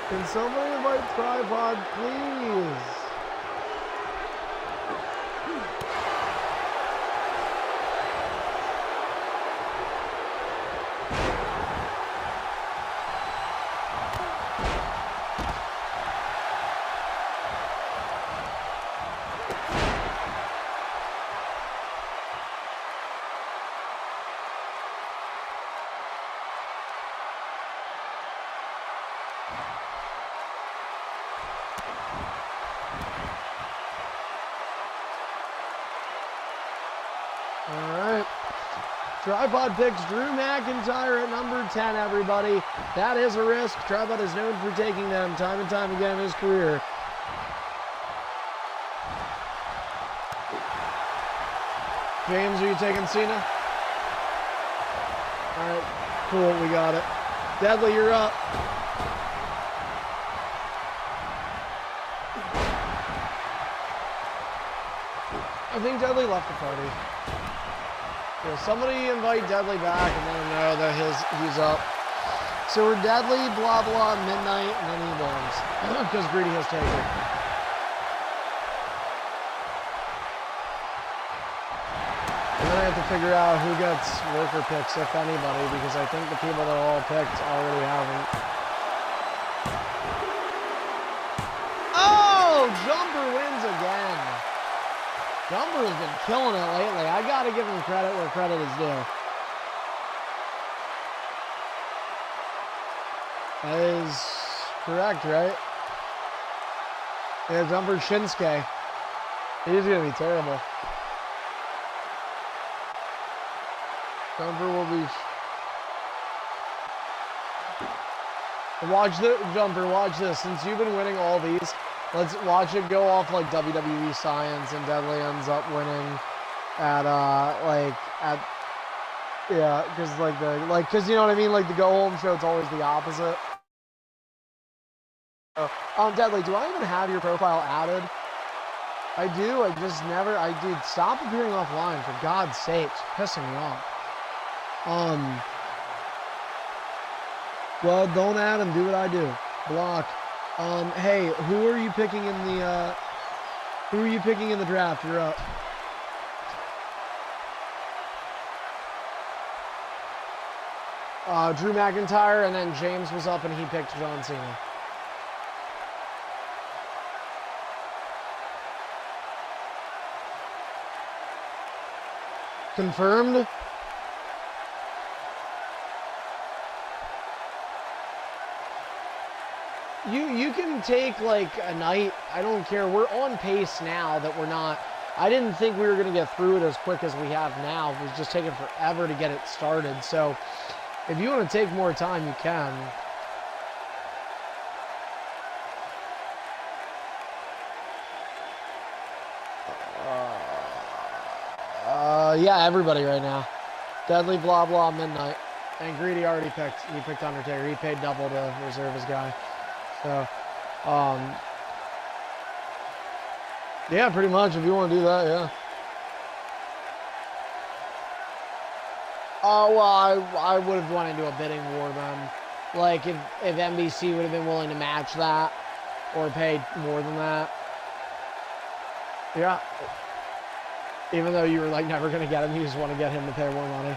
Can somebody invite Tripod, please? Alright. Tripod picks Drew McIntyre at number 10, everybody. That is a risk. Tripod is known for taking them time and time again in his career. James, are you taking Cena? Alright, cool, we got it. Deadly, you're up. I think Deadly left the party. Yeah, somebody invite Deadly back and let him know that he's up. So we're Deadly, blah blah, midnight, and then he wins. Because Greedy has taken. And then I have to figure out who gets worker picks, if anybody, because I think the people that are all picked already haven't. Oh! Jumper wins again. Jumper has been killing it lately. I gotta give him credit where credit is due. That is correct, right? Yeah, Jumper Shinsuke. He's gonna be terrible. Jumper will be... Watch the Jumper, watch this. Since you've been winning all these, let's watch it go off like WWE science and Deadly ends up winning at, yeah, because you know what I mean? Like the go home show, it's always the opposite. Deadly, do I even have your profile added? I do, dude, stop appearing offline, for God's sake. It's pissing me off. Well, don't add him, do what I do. Block. Hey, who are you picking in the draft? You're up. Drew McIntyre, and then James was up and he picked John Cena. Confirmed. You can take like a night. I don't care. We're on pace now that we're not. I didn't think we were going to get through it as quick as we have now. It was just taking forever to get it started. So if you want to take more time, you can. Yeah, everybody right now. Deadly, blah, blah, midnight. And Greedy already picked. He picked Undertaker. He paid double to reserve his guy. So, yeah, pretty much. If you want to do that, yeah. Oh, well, I would have went into a bidding war then. Like, if NBC would have been willing to match that or pay more than that. Yeah. Even though you were, like, never going to get him, you just want to get him to pay more money.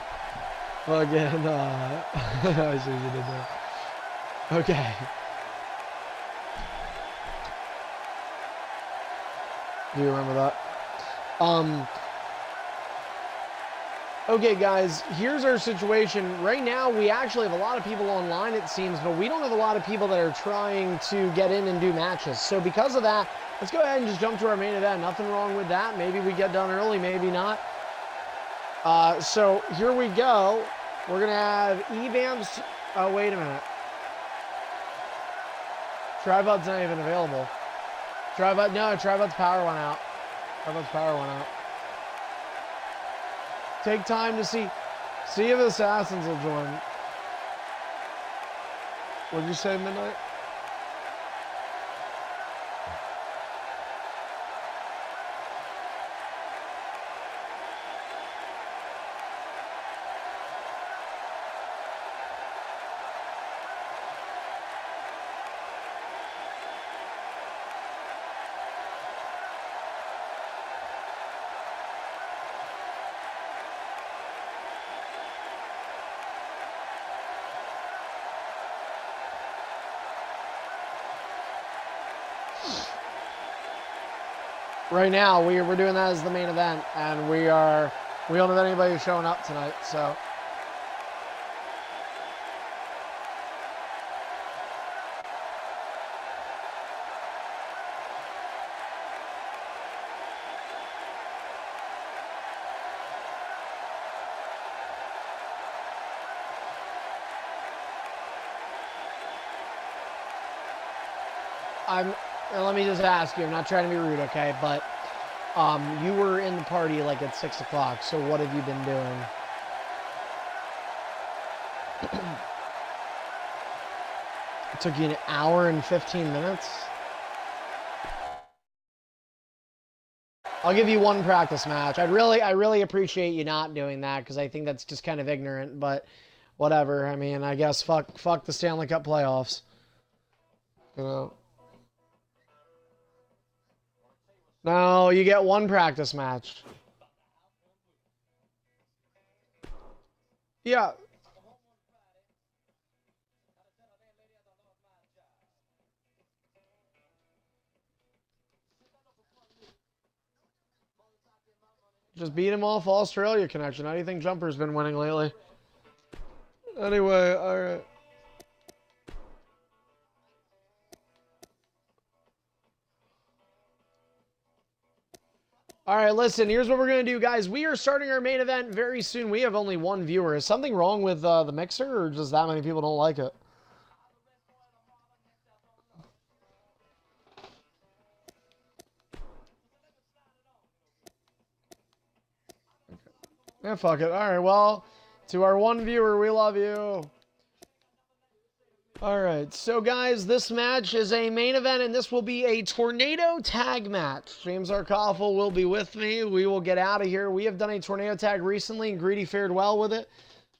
Again, I see what you did there. Okay. Do you remember that? Okay, guys, here's our situation. Right now, we actually have a lot of people online, it seems, but we don't have a lot of people that are trying to get in and do matches. So because of that, let's go ahead and just jump to our main event. Nothing wrong with that. Maybe we get done early, maybe not. So here we go. We're going to have Eif Ss. Oh, wait a minute. Tripod's not even available. Tripod's power went out. Tripod's power went out. Take time to see if Assassins will join. What'd you say, midnight? Right now, we're doing that as the main event, and we don't have anybody showing up tonight, so. Let me just ask you, I'm not trying to be rude, okay, but you were in the party like at 6 o'clock, so what have you been doing? It took you an hour and 15 minutes? I'll give you one practice match. I really appreciate you not doing that, because I think that's just kind of ignorant, but whatever. I mean, I guess fuck the Stanley Cup playoffs. You know? No, you get one practice match. Yeah. Just beat him off Australia connection. How do you think Jumper's been winning lately? Anyway, alright. All right, listen, here's what we're going to do, guys. We are starting our main event very soon. We have only one viewer. Is something wrong with the mixer, or just that many people don't like it? Yeah, fuck it. All right, well, to our one viewer, we love you. All right, so guys, this match is a main event, and this will be a tornado tag match. James Arkoffel will be with me. We will get out of here. We have done a tornado tag recently, and Greedy fared well with it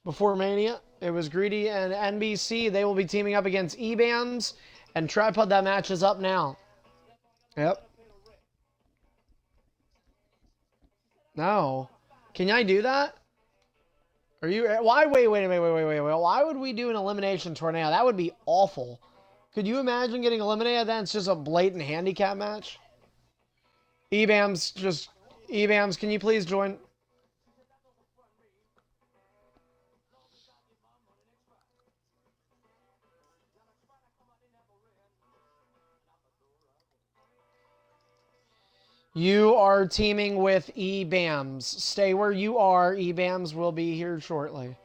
before Mania. It was Greedy and NBC. They will be teaming up against Eif Ss and Tripod. That match is up now. Yep. No. Can I do that? Are you? Why? Wait. Why would we do an elimination tornado? That would be awful. Could you imagine getting eliminated? Then it's just a blatant handicap match. Ebams, can you please join? You are teaming with Ebams. Stay where you are. Ebams will be here shortly.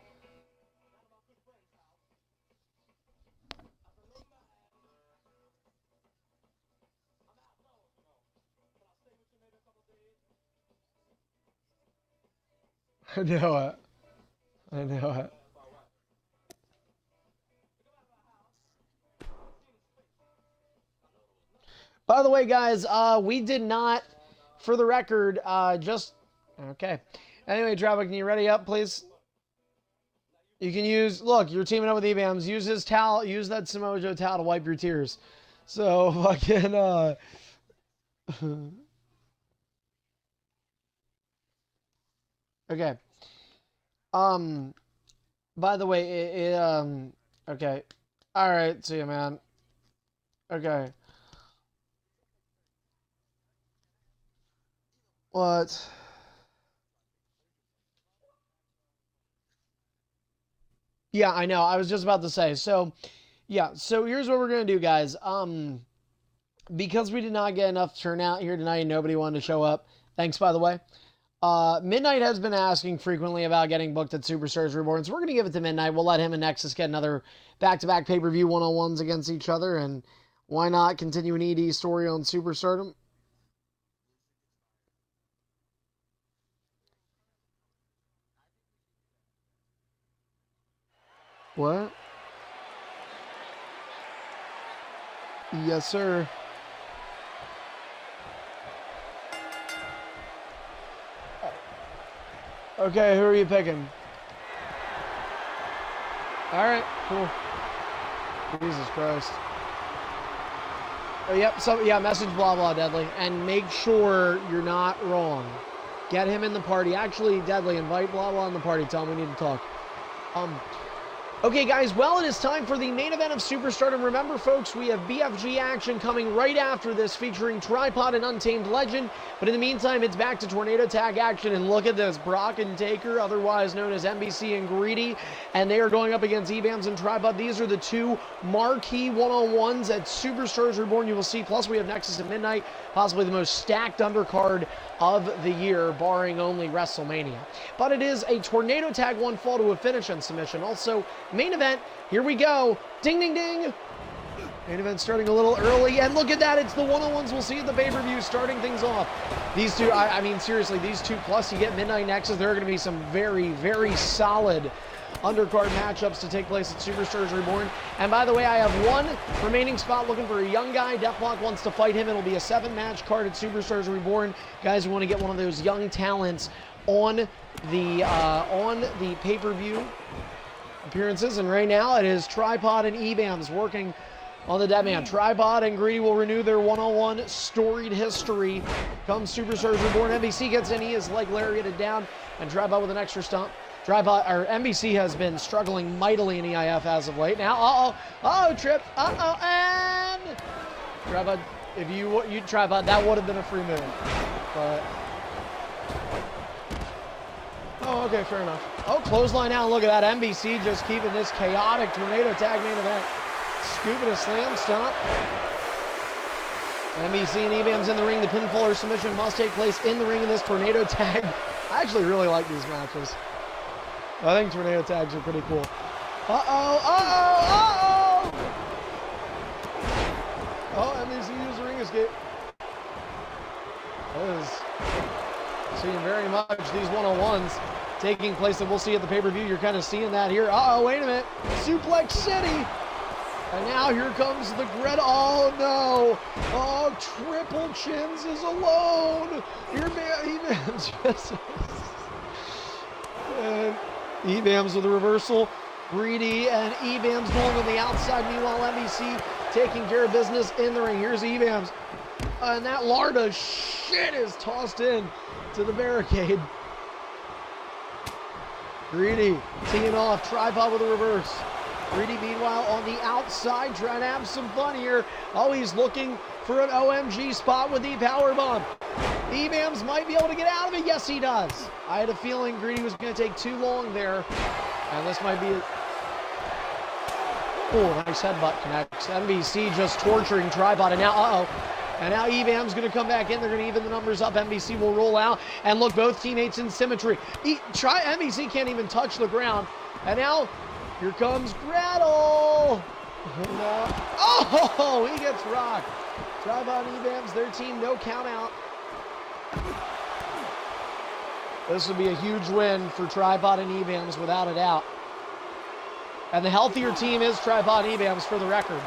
I know it. I know it. By the way, guys, we did not, for the record, okay. Anyway, Trevor, can you ready up, please? You can use, look, you're teaming up with Ebams. Use his towel, use that Samoa Joe towel to wipe your tears. So, fucking, okay. By the way, okay. All right, see you, man. Okay. What? Yeah, I know. I was just about to say. So, yeah. So here's what we're gonna do, guys. Because we did not get enough turnout here tonight, and nobody wanted to show up. Thanks, by the way. Midnight has been asking frequently about getting booked at Superstars Reborn, so we're gonna give it to Midnight. We'll let him and Nexus get another back-to-back pay-per-view one-on-ones against each other, and why not continue an ED story on Superstardom? What? Yes, sir. Okay, who are you picking? All right, cool. Jesus Christ. Oh, yep, so, yeah, message blah, blah, Deadly. And make sure you're not wrong. Get him in the party. Actually, Deadly, invite blah, blah in the party. Tell him we need to talk. Okay, guys, well, it is time for the main event of Superstardom. Remember, folks, we have BFG action coming right after this featuring Tripod and Untamed Legend. But in the meantime, it's back to Tornado Tag action. And look at this, Brock and Taker, otherwise known as NBC and Greedy. And they are going up against Ebams and Tripod. These are the two marquee one-on-ones at Superstars Reborn you will see. Plus, we have Nexus at Midnight, possibly the most stacked undercard of the year, barring only WrestleMania. But it is a Tornado Tag 1 fall to a finish and submission. Also, main event, here we go. Ding, ding, ding. Main event starting a little early, and look at that. It's the one-on-ones we'll see at the pay-per-view starting things off. These two, I mean, seriously, these two, plus you get Midnight Nexus, there are going to be some very, very solid undercard matchups to take place at Superstars Reborn. And by the way, I have one remaining spot looking for a young guy. Deathblock wants to fight him. It'll be a 7-match card at Superstars Reborn. Guys, we want to get one of those young talents on the pay-per-view appearances. And right now, it is Tripod and Ebams working on the dead man. Tripod and Greedy will renew their one-on-one storied history. Comes Superstars Reborn. NBC gets in. He is like lariated down. And Tripod with an extra stomp. Tripod, or NBC has been struggling mightily in EIF as of late. Now, trip, and Tripod, if you Tripod, that would have been a free move. But, oh, okay, fair enough. Oh, clothesline out, look at that. NBC just keeping this chaotic Tornado Tag main event. Scooping a slam stomp. NBC and Ebams in the ring. The pinfall or submission must take place in the ring in this Tornado Tag. I actually really like these matches. I think Tornado Tags are pretty cool. Oh, NBC used the ring escape. That is seeing very much these one-on-ones taking place that we'll see at the pay-per-view. You're kind of seeing that here. Wait a minute. Suplex City. And now here comes the Greta. Oh, no. Oh, Triple Chins is alone. Here, Ebams just... and Ebams with a reversal. Greedy and Ebams going on the outside. Meanwhile, NBC taking care of business in the ring. Here's Ebams. And that Larda shit is tossed in to the barricade. Greedy teeing off, tripod with a reverse. Greedy, meanwhile, on the outside, trying to have some fun here. Oh, he's looking for an OMG spot with the power bomb. Eif Ss might be able to get out of it. Yes, he does. I had a feeling Greedy was going to take too long there. And this might be it. Oh, nice headbutt connects. MVC just torturing tripod. And now, and now Eif Ss going to come back in. They're going to even the numbers up. MVC will roll out. And look, both teammates in symmetry. MVC can't even touch the ground. And now, here comes Gretel. Oh, he gets rocked. Tripod and Eif Ss, their team, no count out. This would be a huge win for Tripod and Eif Ss without a doubt. And the healthier team is Tripod and Eif Ss for the record.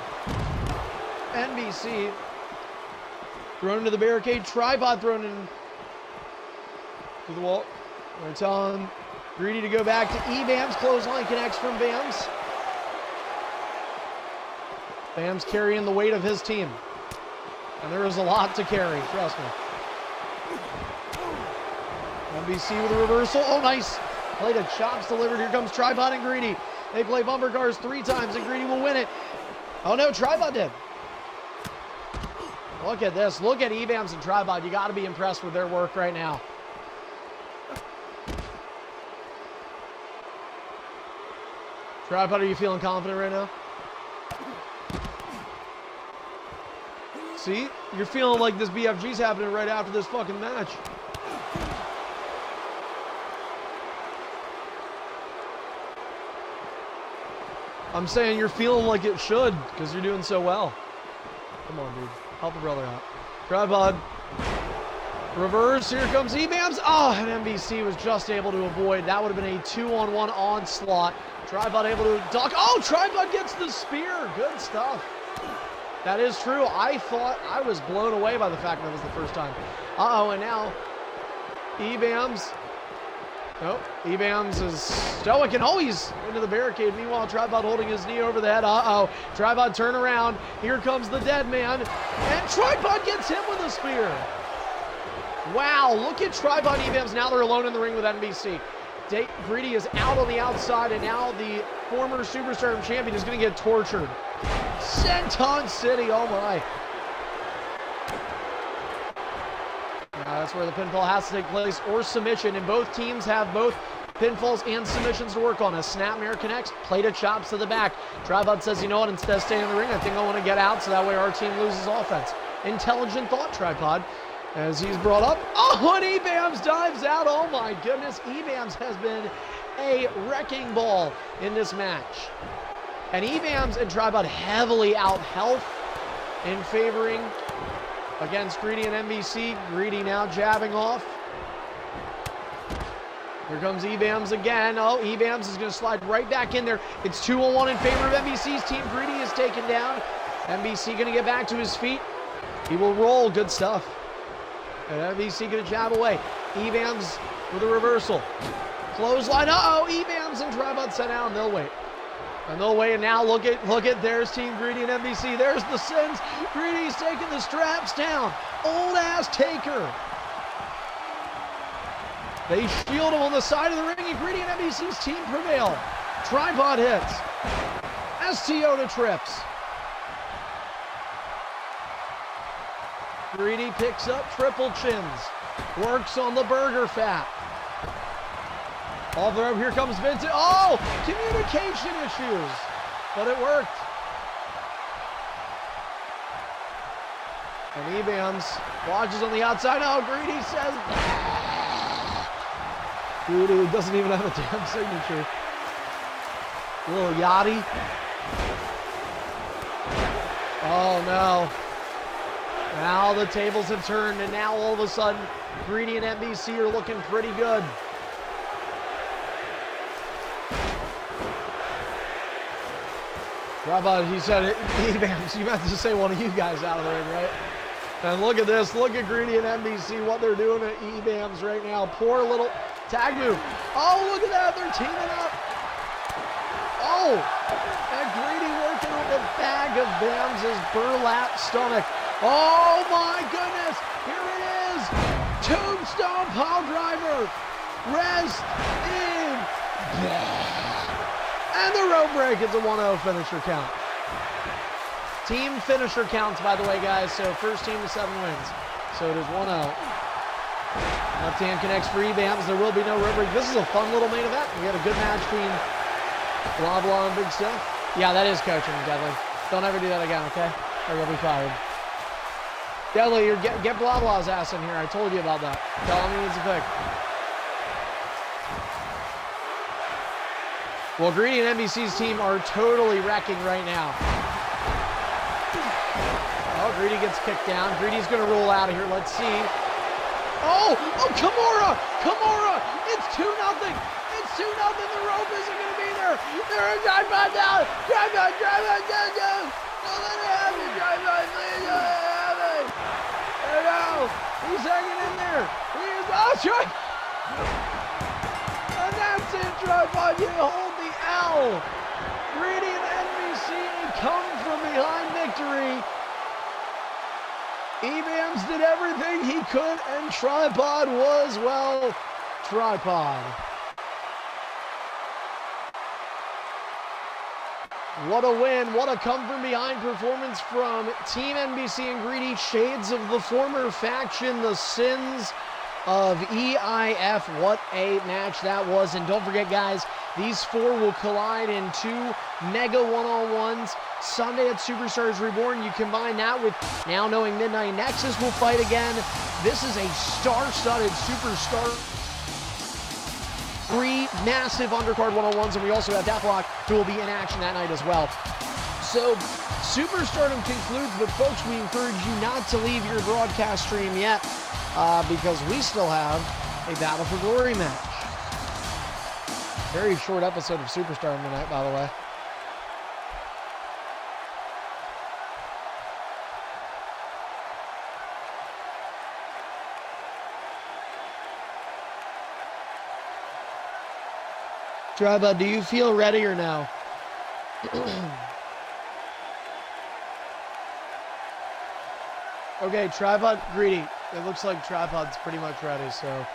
NBC thrown into the barricade. Tripod thrown in to the wall. We're telling Greedy to go back to Eif Ss. Clothesline connects from Bams. Bams carrying the weight of his team. And there is a lot to carry, trust me. MVC with a reversal. Oh, nice. Play to chops delivered. Here comes Tripod and Greedy. They play bumper cars 3 times, and Greedy will win it. Oh, no, Tripod did. Look at this. Look at Eif Ss and Tripod. You got to be impressed with their work right now. Tripod, are you feeling confident right now? See? You're feeling like this BFG's happening right after this fucking match. I'm saying you're feeling like it should because you're doing so well. Come on, dude. Help a brother out. Tripod. Reverse. Here comes Eif Ss. Oh, and MVC was just able to avoid. That would have been a 2-on-1 onslaught. Tripod able to duck. Oh, Tripod gets the spear. Good stuff. That is true. I thought I was blown away by the fact that was the first time. And now Eif Ss. Nope. Eif Ss is stoic and he's into the barricade. Meanwhile, Tripod holding his knee over the head. Tripod turn around. Here comes the dead man. And Tripod gets him with a spear. Wow, look at Tripod and Eif Ss. Now they're alone in the ring with NBC. Greedy is out on the outside, and now the former Superstardom champion is going to get tortured. Senton City, oh my. That's where the pinfall has to take place, or submission, and both teams have both pinfalls and submissions to work on. A snapmare connects, play to chops to the back. Tripod says, you know what, instead of staying in the ring, I think I want to get out so that way our team loses offense. Intelligent thought, Tripod, as he's brought up. Oh, and Eif Ss dives out. Oh my goodness, Eif Ss has been a wrecking ball in this match. And Eif Ss and Tripod heavily out health in favoring against Greedy and MVC. Greedy now jabbing off. Here comes Eif Ss again. Oh, Eif Ss is going to slide right back in there. It's 2-on-1 in favor of MVC's team. Greedy is taken down. MVC going to get back to his feet. He will roll. Good stuff. And MVC going to jab away. Eif Ss with a reversal. Clothesline. Eif Ss and Tripod set down. They'll wait. And they'll wait, and now look at there's Team Greedy and MVC. There's the sins. Greedy's taking the straps down. Old ass Taker. They shield him on the side of the ring, and Greedy and MVC's team prevail. Tripod hits. STO to trips. Greedy picks up triple chins. Works on the burger fat. Off the rope, here comes Vincent. Oh, communication issues, but it worked. And Eif Ss watches on the outside. Oh, Greedy says, Greedy doesn't even have a damn signature. Little Yachty. Oh no. Now the tables have turned, and now all of a sudden, Greedy and MVC are looking pretty good. Tripod, he said it. Eif Ss, you meant to say one of you guys out of the ring, right? And look at this. Look at Greedy and MVC, what they're doing at Eif Ss right now. Poor little tag move. Oh, look at that. They're teaming up. Oh, and Greedy working on the bag of Bams' burlap stomach. Oh, my goodness. Here it is. Tombstone pile driver. Rest in And the rope break is a 1-0 finisher count. Team finisher counts, by the way, guys. So first team to 7 wins. So it is 1-0. Left hand connects for Ebams. There will be no rope break. This is a fun little main event. We had a good match between Blah Blah and Big Steph. Yeah, that is coaching, Deadly. Don't ever do that again, okay? Or you'll be fired. Deadly, get Blah Blah's ass in here. I told you about that. Tell him he needs a pick. Well, Greedy and NBC's team are totally wrecking right now. Oh, Greedy gets kicked down. Greedy's going to roll out of here. Let's see. Oh, Kimura! Kimura! It's 2-0. It's 2-0. The rope isn't going to be there. There is drive by down. Drive by down. Don't let it happen. Drive by, please. Don't let it happen. There we go. He's hanging in there. He is. Oh, try. And that's it. Drive by. You hold the L. Greedy and NBC come from behind victory. Ebams did everything he could, and Tripod was, well, Tripod. What a win. What a come-from-behind performance from Team NBC and Greedy. Shades of the former faction, the sins of EIF. What a match that was. And don't forget, guys, these 4 will collide in 2 mega one-on-ones Sunday at Superstars Reborn. You combine that with now knowing Midnight Nexus will fight again. This is a star-studded Superstar. 3 massive undercard one-on-ones, and we also have Deathlock, who will be in action that night as well. So Superstardom concludes, but folks, we encourage you not to leave your broadcast stream yet, because we still have a Battle for Glory match. Very short episode of Superstardom tonight, by the way. Tribud, do you feel ready or no? Okay, Tripod, Greedy. It looks like Tripod's pretty much ready, so.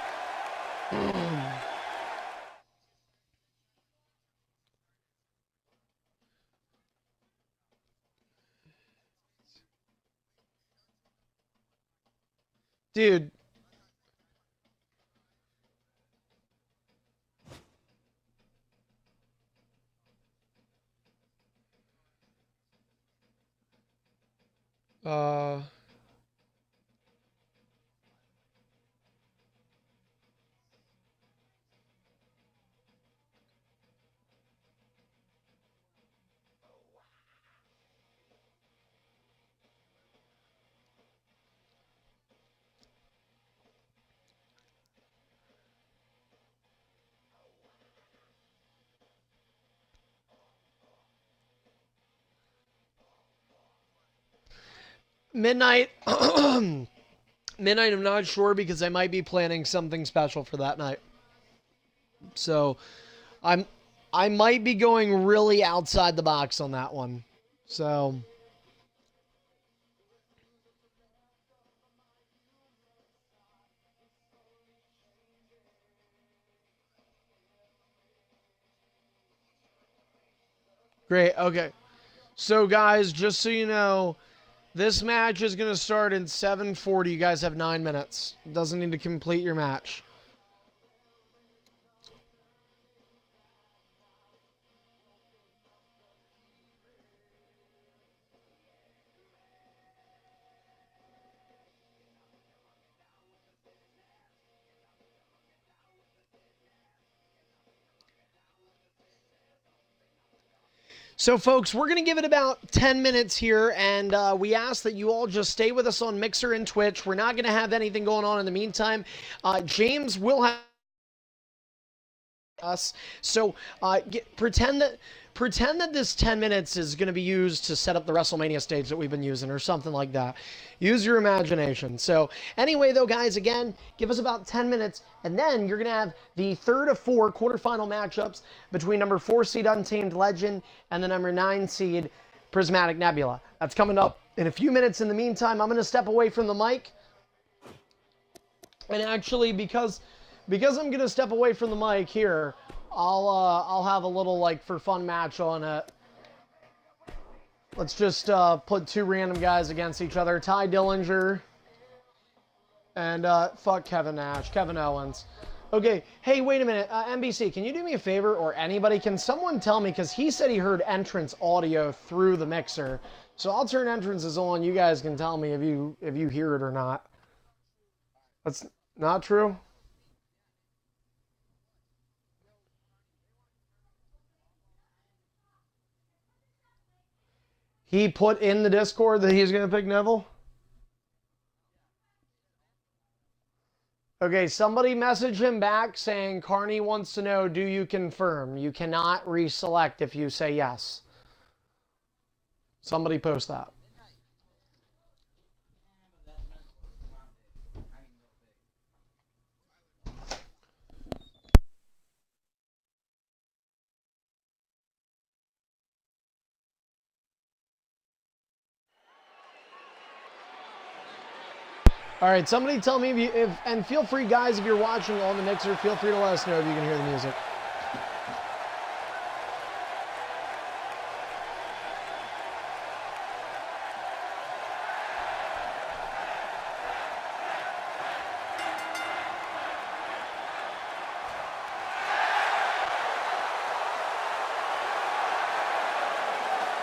Dude. Midnight. Midnight, I'm not sure because I might be planning something special for that night. So, I might be going really outside the box on that one. So, great. Okay. So, guys, just so you know, this match is going to start in 7:40. You guys have 9 minutes. Doesn't need to complete your match. So, folks, we're going to give it about 10 minutes here, and we ask that you all just stay with us on Mixer and Twitch. We're not going to have anything going on in the meantime. James will have us. So, pretend that this 10 minutes is going to be used to set up the WrestleMania stage that we've been using or something like that. Use your imagination. So anyway, though, guys, again, give us about 10 minutes, and then you're going to have the third of 4 quarterfinal matchups between number 4 seed Untamed Legend and the number 9 seed Prismatic Nebula. That's coming up in a few minutes. In the meantime, I'm going to step away from the mic. And actually, because I'm going to step away from the mic here, I'll have a little like for fun match on it. Let's just put two random guys against each other. Ty Dillinger and fuck Kevin Nash, Kevin Owens. Okay, hey, wait a minute. NBC, can you do me a favor, or anybody? Can someone tell me, because he said he heard entrance audio through the mixer. So I'll turn entrances on. You guys can tell me if you hear it or not. That's not true? He put in the Discord that he's going to pick Neville? Okay, somebody message him back saying Carney wants to know, do you confirm? You cannot reselect if you say yes. Somebody post that. All right, somebody tell me if and feel free, guys, if you're watching on the mixer, feel free to let us know if you can hear the music.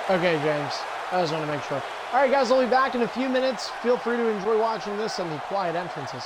Okay, James. I just want to make sure. All right, guys, I'll be back in a few minutes. Feel free to enjoy watching this and the quiet entrances.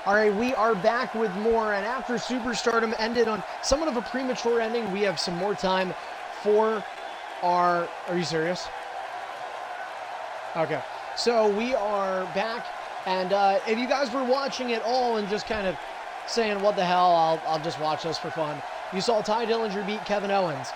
All right, we are back with more, and after Superstardom ended on somewhat of a premature ending, we have some more time for our... Are you serious? Okay, so we are back, and if you guys were watching it all and just kind of saying, what the hell, I'll just watch this for fun, you saw Ty Dillinger beat Kevin Owens.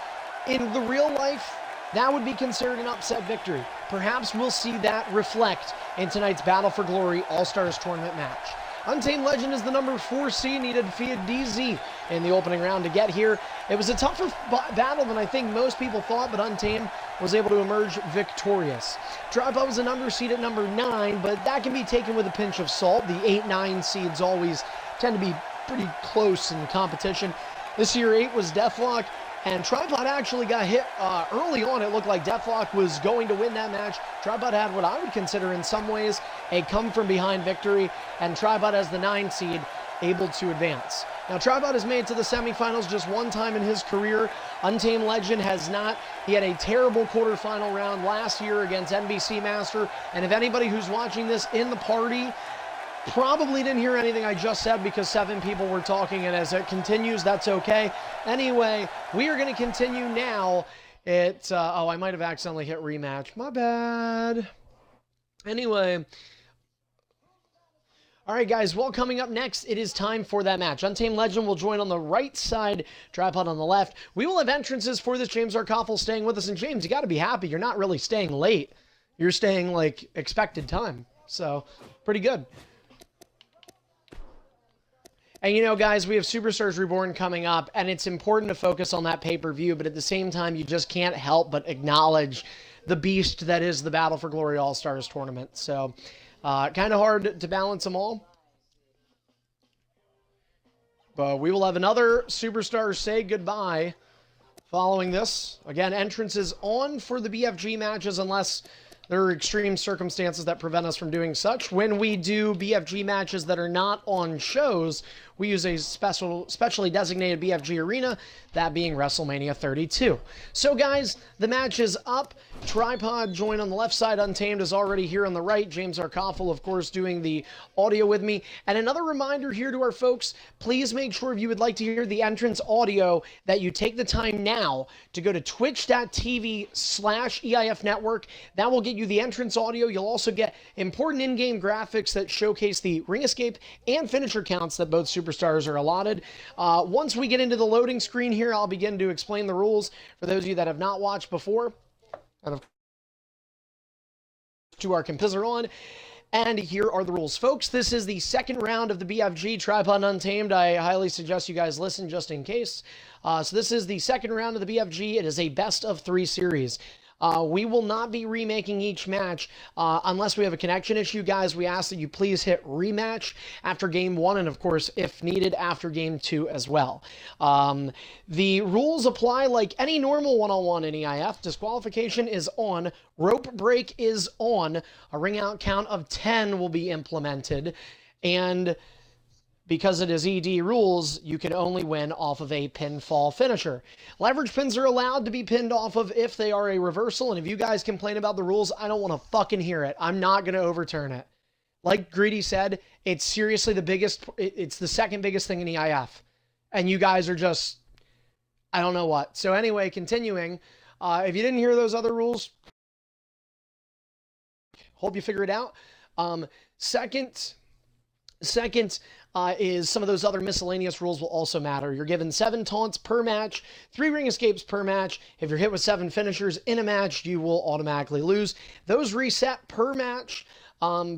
In the real life, that would be considered an upset victory. Perhaps we'll see that reflect in tonight's Battle for Glory All-Stars Tournament match. Untamed Legend is the number 4 seed. He defeated DZ in the opening round to get here. It was a tougher battle than I think most people thought, but Untamed was able to emerge victorious. Tripod was a number seed at number 9, but that can be taken with a pinch of salt. The 8-9 seeds always tend to be pretty close in competition. This year 8 was Deathlock, and Tripod actually got hit early on. It looked like Deathlock was going to win that match. Tripod had what I would consider in some ways a come-from-behind victory, and Tripod as the 9 seed able to advance. Now, Tripod has made it to the semifinals just one time in his career. Untamed Legend has not. He had a terrible quarterfinal round last year against NBC Master, and if anybody who's watching this in the party probably didn't hear anything I just said because 7 people were talking, and as it continues, that's okay. Anyway, we are going to continue now. Oh, I might have accidentally hit rematch. My bad. Anyway. All right, guys, well, coming up next, it is time for that match. Untamed Legend will join on the right side, Tripod on the left. We will have entrances for this. James Arkoffel staying with us. And James, you got to be happy. You're not really staying late. You're staying, like, expected time. So, pretty good. And, you know, guys, we have Superstars Reborn coming up, and it's important to focus on that pay-per-view, but at the same time, you just can't help but acknowledge the beast that is the Battle for Glory All-Stars tournament. So, kind of hard to balance them all. But we will have another Superstars say goodbye following this. Again, entrances on for the BFG matches unless there are extreme circumstances that prevent us from doing such. When we do BFG matches that are not on shows, we use a specially designated BFG arena, that being WrestleMania 32. So guys, the match is up. Tripod joined on the left side. Untamed is already here on the right. James Arkoffel, of course, doing the audio with me. And another reminder here to our folks, please make sure if you would like to hear the entrance audio that you take the time now to go to twitch.tv/EIF Network. That will get you the entrance audio. You'll also get important in-game graphics that showcase the ring escape and finisher counts that both Superstars are allotted. Once we get into the loading screen here, I'll begin to explain the rules for those of you that have not watched before. And of course, to our composer on. And here are the rules. Folks, this is the second round of the BFG Tripod Untamed. I highly suggest you guys listen just in case. So this is the second round of the BFG. It is a best of 3 series. We will not be remaking each match unless we have a connection issue. Guys, we ask that you please hit rematch after game 1, and of course, if needed, after game 2 as well. The rules apply like any normal one-on-one in EIF. Disqualification is on. Rope break is on. A ring out count of 10 will be implemented. And because it is ED rules, you can only win off of a pinfall finisher. Leverage pins are allowed to be pinned off of if they are a reversal, and if you guys complain about the rules, I don't want to fucking hear it. I'm not going to overturn it. Like Greedy said, it's seriously the biggest, it's the second biggest thing in EIF. And you guys are just, I don't know what. So anyway, continuing, if you didn't hear those other rules, hope you figure it out. Second is some of those other miscellaneous rules will also matter. You're given 7 taunts per match, 3 ring escapes per match. If you're hit with 7 finishers in a match, you will automatically lose. Those reset per match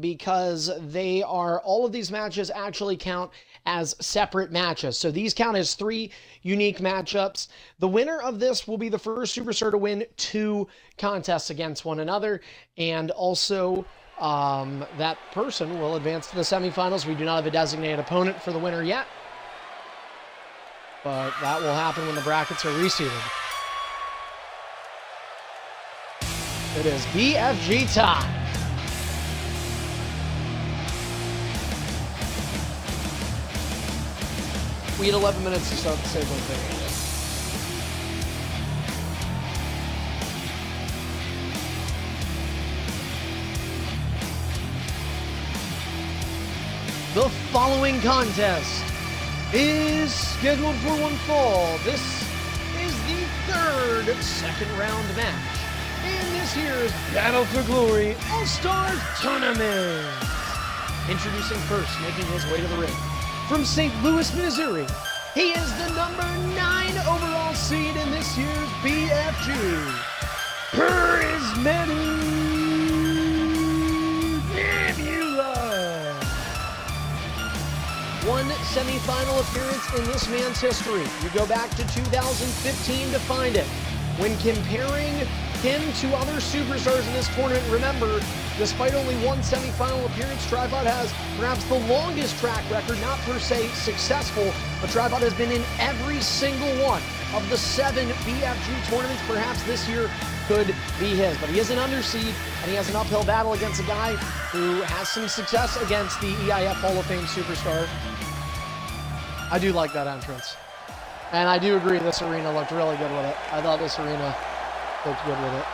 because they are, all of these matches actually count as separate matches. So these count as 3 unique matchups. The winner of this will be the first superstar to win 2 contests against one another, and also that person will advance to the semifinals. We do not have a designated opponent for the winner yet, but that will happen when the brackets are reseeded. It is BFG time. We had 11 minutes to start the save one thing. The following contest is scheduled for one fall. This is the 3rd second round match in this year's Battle for Glory All-Star Tournament. Introducing first, making his way to the ring, from St. Louis, Missouri, he is the number 9 overall seed in this year's BFG. Prismatic. One semifinal appearance in this man's history. You go back to 2015 to find it. When comparing him to other superstars in this tournament, remember, despite only one semifinal appearance, Tripod has perhaps the longest track record, not per se successful, but Tripod has been in every single one of the 7 BFG tournaments. Perhaps this year could be his, but he is an underseed, and he has an uphill battle against a guy who has some success against the EIF Hall of Fame superstar. I do like that entrance. And I do agree this arena looked really good with it. I thought this arena looked good with it.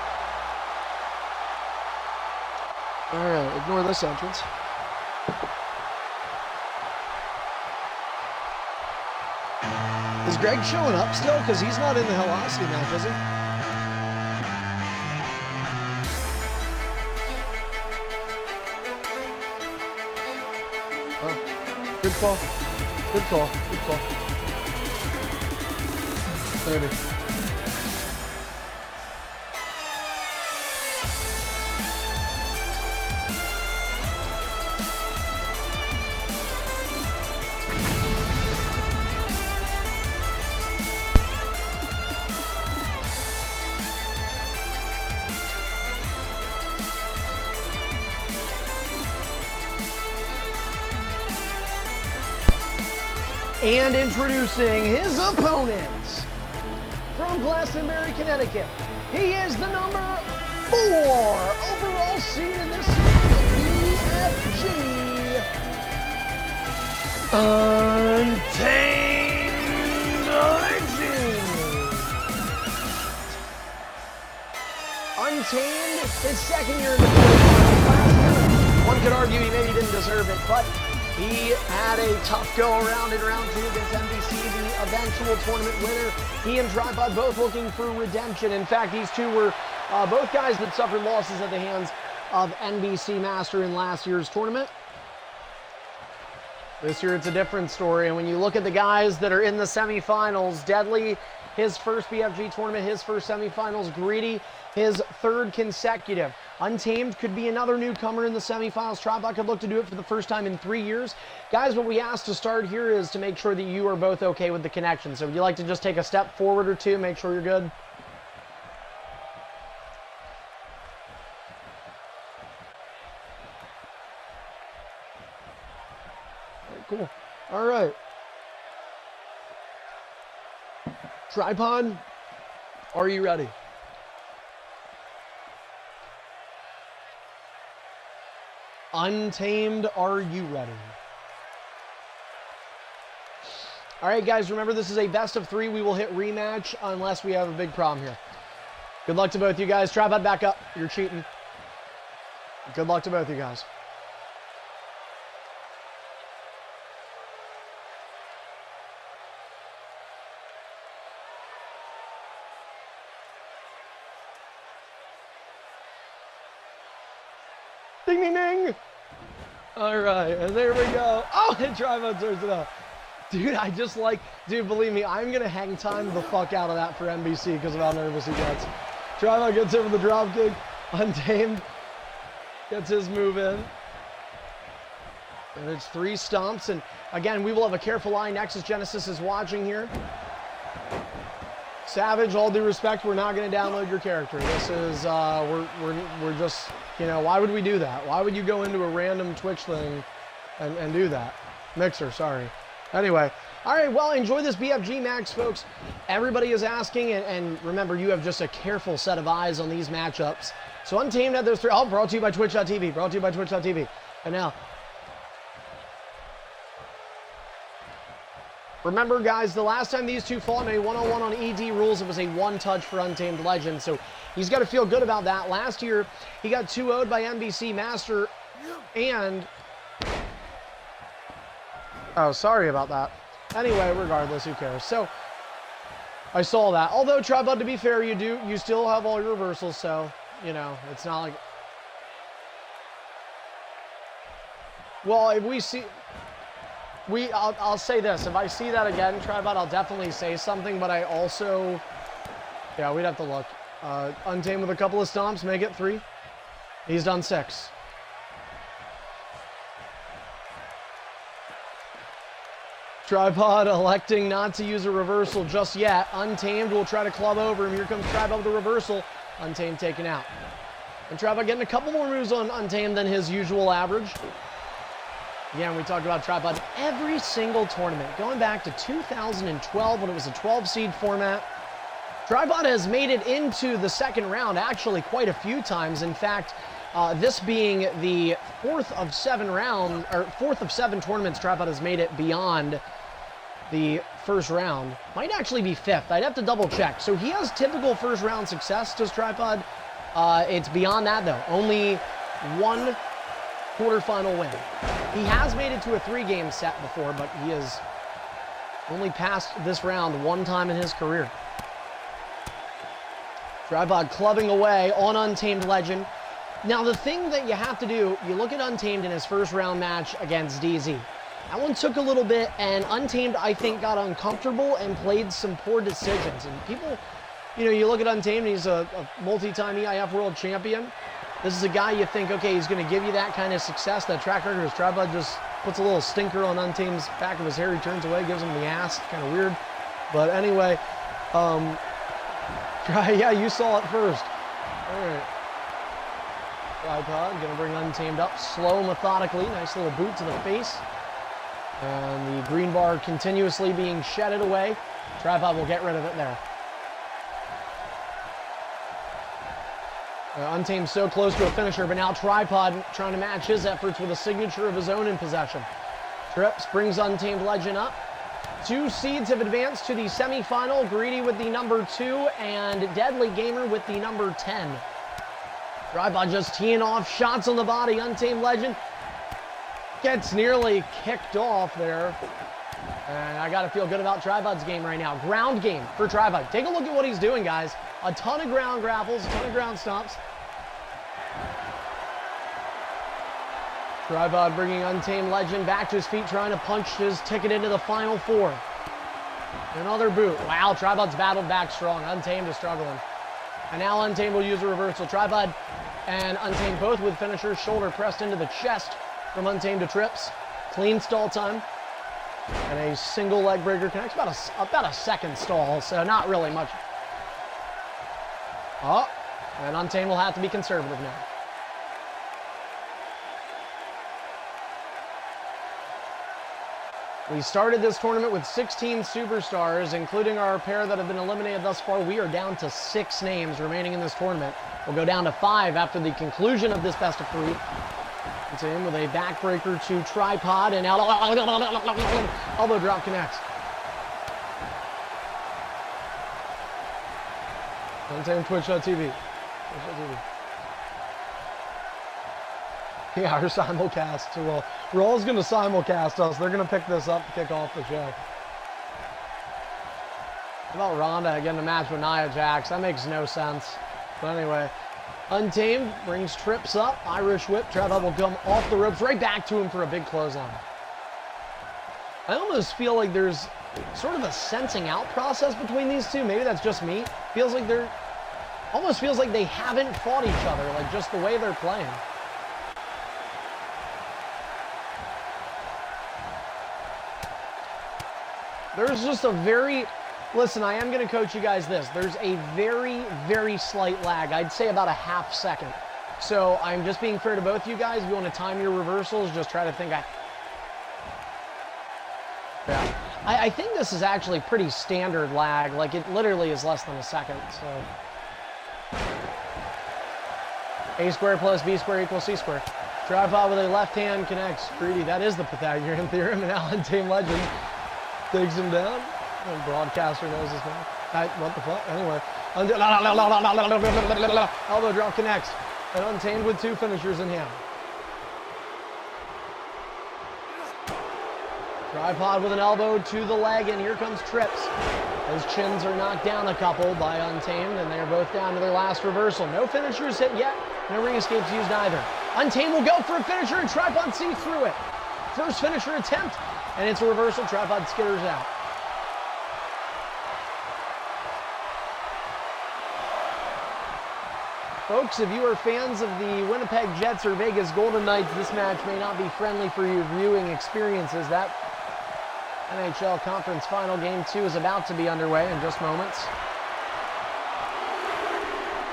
Alright, ignore this entrance. Is Greg showing up still? Because he's not in the Helosity match, is he? Oh, good call. Good call. Good call. 30. And introducing his opponent from Glastonbury, Connecticut, he is the number 4 overall seed in this BFG. Untamed Legend. Untamed, his second year in the quarterfinals. One could argue he maybe didn't deserve it, but he had a tough go around in round 2 against NBC, the eventual tournament winner. He and Tripod both looking for redemption. In fact, these two were both guys that suffered losses at the hands of NBC Master in last year's tournament. This year it's a different story, and when you look at the guys that are in the semifinals, Deadly, his first BFG tournament, his first semifinals, Greedy, his 3rd consecutive. Untamed could be another newcomer in the semifinals. Tripod could look to do it for the first time in 3 years. Guys, what we ask to start here is to make sure that you are both okay with the connection. So would you like to just take a step forward or two, make sure you're good? Cool. All right. Tripod, are you ready? Untamed, are you ready? All right, guys, remember this is a best of 3. We will hit rematch unless we have a big problem here. Good luck to both you guys. Tripod, back up. You're cheating. Good luck to both you guys. Ding, ding, ding. All right, and there we go. Oh, and Tripod turns it up. Dude, I just like, dude, believe me, I'm going to hang time the fuck out of that for NBC because of how nervous he gets. Tripod gets in with the drop kick. Untamed gets his move in. And it's 3 stomps. And again, we will have a careful eye. Nexus Genesis is watching here. Savage, all due respect, we're not going to download your character. This is, we're just, you know, why would we do that? Why would you go into a random Twitch thing and do that? Mixer, sorry. Anyway, all right, well, enjoy this BFG Max, folks. Everybody is asking, and remember, you have just a careful set of eyes on these matchups. So Untamed had those 3. Oh, brought to you by Twitch.tv, brought to you by Twitch.tv. And now, remember, guys, the last time these two fought in a one-on-one on ED rules, it was a 1-touch for Untamed Legend. So he's got to feel good about that. Last year, he got 2-0'd by NBC Master, and... Oh, sorry about that. Anyway, regardless, who cares? So, I saw that. Although, Tripod, to be fair, you still have all your reversals, so, you know, it's not like... Well, if we see... I'll say this. If I see that again, Tripod, I'll definitely say something, but I also... Yeah, we'd have to look. Untamed with a couple of stomps, make it 3. He's done 6. Tripod electing not to use a reversal just yet. Untamed will try to club over him. Here comes Tripod with a reversal. Untamed taken out. And Tripod getting a couple more moves on Untamed than his usual average. Again, we talked about Tripod every single tournament, going back to 2012 when it was a 12-seed format. Tripod has made it into the second round actually quite a few times. In fact, this being the 4th of 7 tournaments Tripod has made it beyond the first round. Might actually be 5th. I'd have to double check. So he has typical first round success, does Tripod. It's beyond that though. Only 1 quarterfinal win. He has made it to a 3-game set before, but he has only passed this round 1 time in his career. Tripod clubbing away on Untamed Legend. Now, the thing that you have to do, you look at Untamed in his first round match against DZ. That one took a little bit, and Untamed, I think, got uncomfortable and played some poor decisions. And people, you know, you look at Untamed, he's a multi-time EIF world champion. This is a guy you think, okay, he's going to give you that kind of success, that track record. His Tripod just puts a little stinker on Untamed's back of his hair. He turns away, gives him the ass. Kind of weird. But anyway, yeah, you saw it first. All right. Tripod going to bring Untamed up slow, methodically. Nice little boot to the face. And the green bar continuously being shedded away. Tripod will get rid of it there. Untamed so close to a finisher, but now Tripod trying to match his efforts with a signature of his own in possession. Trips brings Untamed Legend up. 2 seeds have advanced to the semifinal. Greedy with the number 2 and Deadly Gamer with the number 10. Tripod just teeing off shots on the body. Untamed Legend gets nearly kicked off there. And I got to feel good about Tripod's game right now. Ground game for Tripod. Take a look at what he's doing, guys. A ton of ground grapples, a ton of ground stomps. Tripod bringing Untamed Legend back to his feet, trying to punch his ticket into the Final 4. Another boot. Wow, Tripod's battled back strong. Untamed is struggling. And now Untamed will use a reversal. Tripod and Untamed both with finishers. Shoulder pressed into the chest from Untamed to Trips. Clean stall time. And a single leg breaker connects. About a second stall, so not really much. Oh, and Untamed will have to be conservative now. We started this tournament with 16 superstars, including our pair that have been eliminated thus far. We are down to 6 names remaining in this tournament. We'll go down to 5 after the conclusion of this best of 3. It's in with a backbreaker to tripod and elbow drop connects. Untamed Twitch.tv. Yeah, our simulcast. Well, Raw's going to simulcast us. They're going to pick this up to kick off the show. How about Ronda getting a match with Nia Jax? That makes no sense. But anyway, Untamed brings Trips up. Irish whip. Trevor will come off the ropes right back to him for a big clothesline. I almost feel like there's sort of a sensing out process between these two. Maybe that's just me. Feels like almost feels like they haven't fought each other, like just the way they're playing. There's just a very, listen, I am going to coach you guys this. There's a very, very slight lag. I'd say about a half second. So I'm just being fair to both you guys. If you want to time your reversals, just try to think. Yeah. I think this is actually pretty standard lag. Like, it literally is less than a second. So A squared plus B squared equals C squared. Tripod with a left hand connects. Greedy. That is the Pythagorean theorem. And now Untamed Legend takes him down. The broadcaster knows his name. What the fuck? Anyway. Elbow drop connects. And Untamed with 2 finishers in hand. Tripod with an elbow to the leg, and here comes Trips. His chins are knocked down a couple by Untamed, and they're both down to their last reversal. No finishers hit yet. No ring escapes used either. Untamed will go for a finisher, and Tripod sees through it. First finisher attempt. And it's a reversal. Tripod skitters out. Folks, if you are fans of the Winnipeg Jets or Vegas Golden Knights, this match may not be friendly for your viewing experiences. That NHL Conference Final Game 2 is about to be underway in just moments.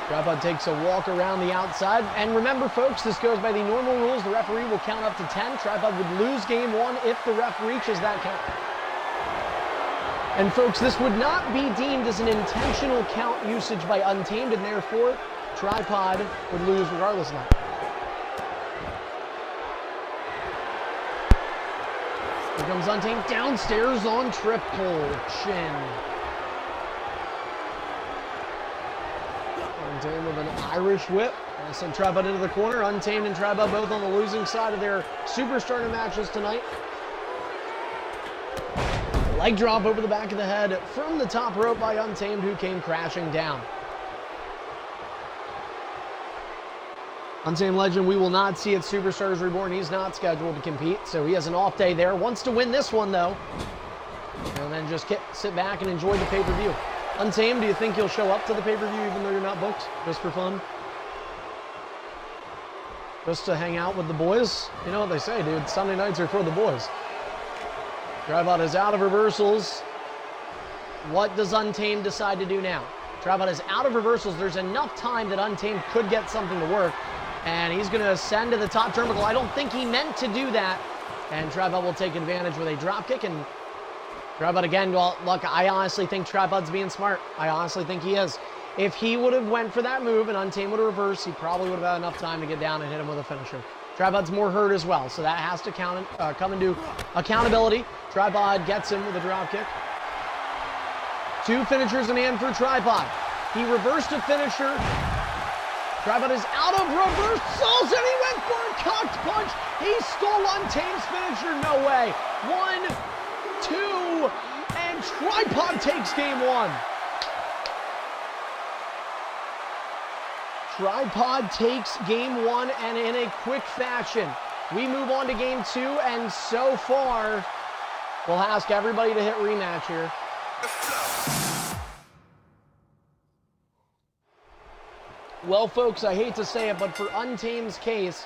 Tripod takes a walk around the outside. And remember, folks, this goes by the normal rules. The referee will count up to 10. Tripod would lose game 1 if the ref reaches that count. And folks, this would not be deemed as an intentional count usage by Untamed, and therefore, Tripod would lose regardless of that. Here comes Untamed downstairs on triple chin. Untamed with an Irish whip. And send Tripod into the corner. Untamed and Tripod both on the losing side of their superstar matches tonight. Leg drop over the back of the head from the top rope by Untamed, who came crashing down. Untamed Legend, we will not see at Superstars Reborn. He's not scheduled to compete, so he has an off day there. Wants to win this one, though. And then just sit back and enjoy the pay-per-view. Untamed, do you think you'll show up to the pay-per-view even though you're not booked? Just for fun? Just to hang out with the boys? You know what they say, dude. Sunday nights are for the boys. Tripod is out of reversals. What does Untamed decide to do now? Tripod is out of reversals. There's enough time that Untamed could get something to work. And he's going to ascend to the top turnbuckle. I don't think he meant to do that. And Tripod will take advantage with a dropkick. And Tripod again, well, look, I honestly think Tripod's being smart. I honestly think he is. If he would have went for that move and Untamed would have reversed, he probably would have had enough time to get down and hit him with a finisher. Tripod's more hurt as well, so that has to come into accountability. Tripod gets him with a dropkick. 2 finishers in hand for Tripod. He reversed a finisher. Tripod is out of reversals, and he went for a cocked punch. He stole Untamed's finisher. No way. 1, 2, and Tripod takes game 1. Tripod takes game 1, and in a quick fashion. We move on to game 2, and so far, we'll ask everybody to hit rematch here. Well, folks, I hate to say it, but for Untamed's case,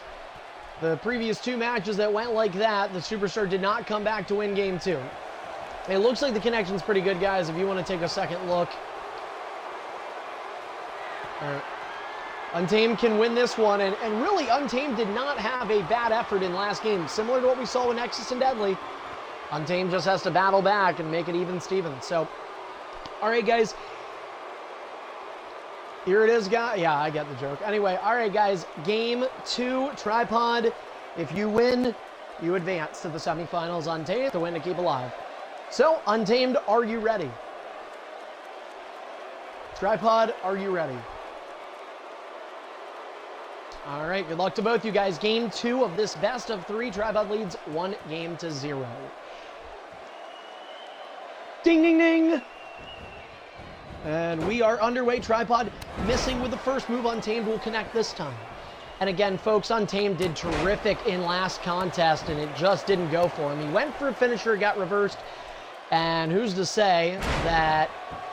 the previous 2 matches that went like that, the Superstar did not come back to win game 2. It looks like the connection's pretty good, guys, if you want to take a second look. All right. Untamed can win this one, and really, Untamed did not have a bad effort in last game. Similar to what we saw with Nexus and Deadly, Untamed just has to battle back and make it even Steven. So, all right, guys. Here it is, guys. Yeah, I get the joke. Anyway, all right, guys. Game 2, Tripod. If you win, you advance to the semifinals. Untamed, to win to keep alive. So, Untamed, are you ready? Tripod, are you ready? All right, good luck to both you guys. Game 2 of this best of 3. Tripod leads 1-0. Ding, ding, ding. And we are underway. Tripod missing with the first move. Untamed will connect this time. And again, folks, Untamed did terrific in last contest, and it just didn't go for him. He went for a finisher, got reversed. And who's to say that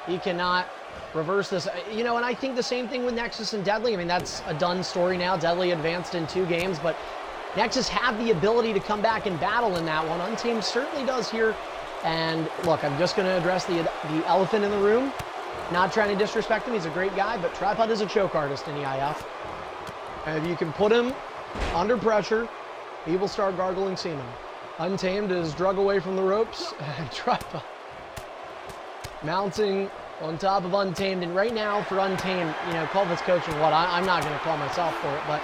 he cannot reverse this? You know, and I think the same thing with Nexus and Deadly. I mean, that's a done story now. Deadly advanced in 2 games, but Nexus have the ability to come back and battle in that one. Untamed certainly does here. And look, I'm just going to address the elephant in the room. Not trying to disrespect him. He's a great guy, but Tripod is a choke artist in EIF. And if you can put him under pressure, he will start gargling semen. Untamed is drug away from the ropes, and Tripod mounting on top of Untamed. And right now for Untamed, you know, call this coaching what? I'm not going to call myself for it, but,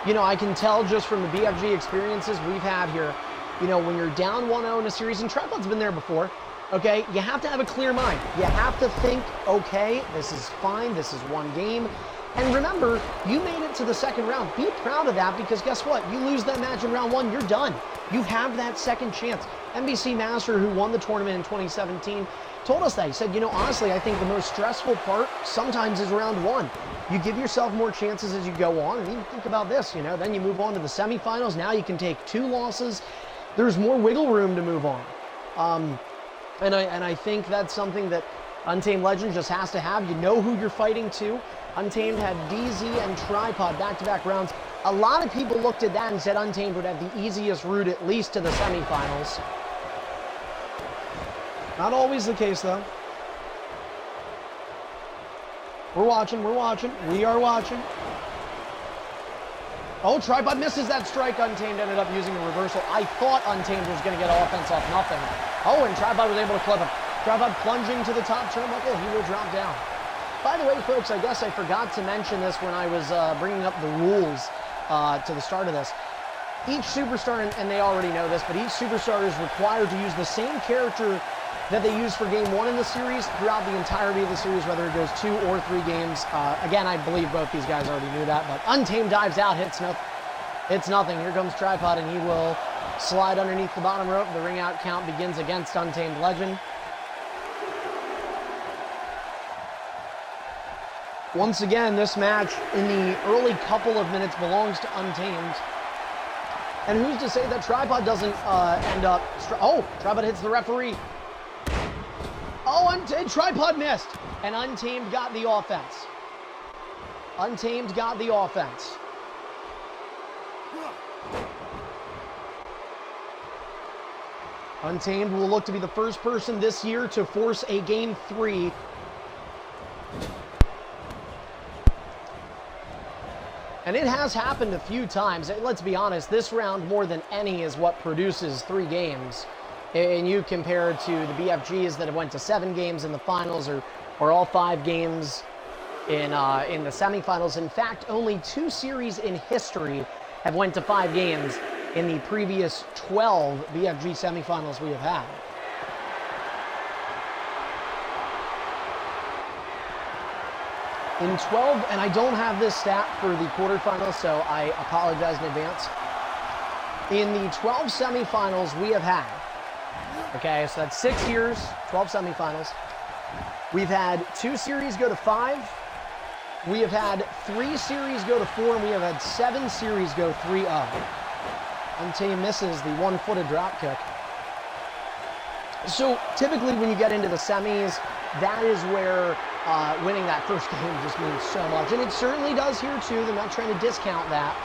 you know, I can tell just from the BFG experiences we've had here, you know, when you're down 1-0 in a series, and Tripod's been there before, okay, you have to have a clear mind. You have to think, okay, this is fine, this is one game. And remember, you made it to the second round. Be proud of that, because guess what? You lose that match in round 1, you're done. You have that second chance. NBC Master, who won the tournament in 2017, told us that. He said, you know, honestly, I think the most stressful part sometimes is round 1. You give yourself more chances as you go on. And even think about this, you know, then you move on to the semifinals. Now you can take 2 losses. There's more wiggle room to move on. And I think that's something that Untamed Legend just has to have. You know who you're fighting to. Untamed had DZ and Tripod back-to-back rounds. A lot of people looked at that and said Untamed would have the easiest route at least to the semifinals. Not always the case, though. We're watching. We are watching. Oh, Tripod misses that strike. Untamed ended up using a reversal. I thought Untamed was going to get offense off nothing. Oh, and Tripod was able to clip him. Tripod plunging to the top turnbuckle. He will drop down. By the way, folks, I guess I forgot to mention this when I was bringing up the rules to the start of this. Each superstar, and they already know this, but each superstar is required to use the same character that they use for game 1 in the series throughout the entirety of the series, whether it goes 2 or 3 games. Again, I believe both these guys already knew that, but Untamed dives out, hits nothing. Here comes Tripod, and he will slide underneath the bottom rope. The ring out count begins against Untamed Legend. Once again, this match in the early couple of minutes belongs to Untamed. And who's to say that Tripod doesn't end up... Oh, Tripod hits the referee. Oh, Tripod missed. And Untamed got the offense. Untamed got the offense. Untamed will look to be the first person this year to force a game 3. And it has happened a few times. Let's be honest, this round more than any is what produces 3 games. And you compare to the BFGs that have went to 7 games in the finals, or all 5 games in the semifinals. In fact, only 2 series in history have went to 5 games in the previous 12 BFG semifinals we have had. In 12, and I don't have this stat for the quarterfinals, so I apologize in advance. In the 12 semifinals we have had, okay, so that's 6 years, 12 semifinals. We've had 2 series go to 5. We have had 3 series go to 4, and we have had 7 series go 3-0. Untamed misses the one-footed drop kick. So typically when you get into the semis, that is where winning that first game just means so much. And it certainly does here too. They're not trying to discount that.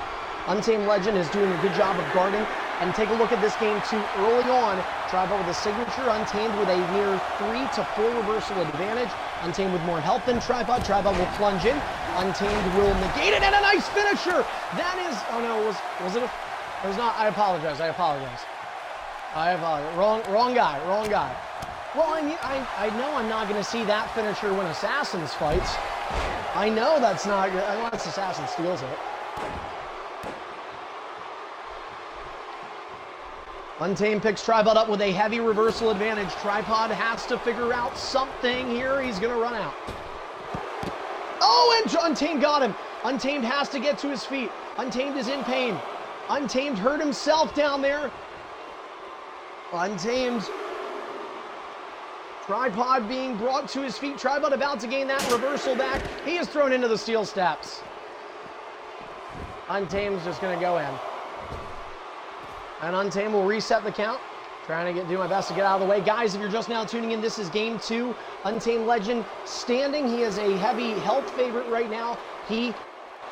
Untamed Legend is doing a good job of guarding. And take a look at this game too. Early on, Tripod with a signature. Untamed with a near 3 to 4 reversal advantage. Untamed with more help than Tripod. Tripod will plunge in. Untamed will negate it, and a nice finisher. That is, oh no, was it a, it was not, I apologize. I have wrong guy. Well, I know I'm not going to see that finisher when Assassins fights. I know that's not good unless Assassin steals it. Untamed picks Tripod up with a heavy reversal advantage. Tripod has to figure out something here. He's going to run out. Oh, and Untamed got him. Untamed has to get to his feet. Untamed is in pain. Untamed hurt himself down there. Untamed. Tripod being brought to his feet. Tripod about to gain that reversal back. He is thrown into the steel steps. Untamed's just going to go in. And Untamed will reset the count. Trying to do my best to get out of the way. Guys, if you're just now tuning in, this is game 2. Untamed Legend standing. He is a heavy health favorite right now. He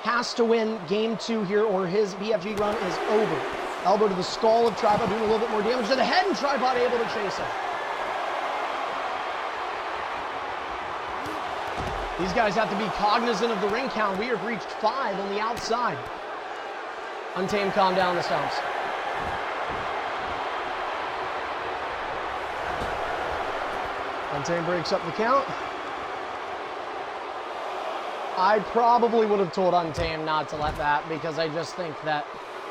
has to win game 2 here or his BFG run is over. Elbow to the skull of Tripod, doing a little bit more damage to the head, and Tripod able to chase him. These guys have to be cognizant of the ring count. We have reached 5 on the outside. Untamed calm down the stumps. Untamed breaks up the count. I probably would have told Untamed not to let that because I just think that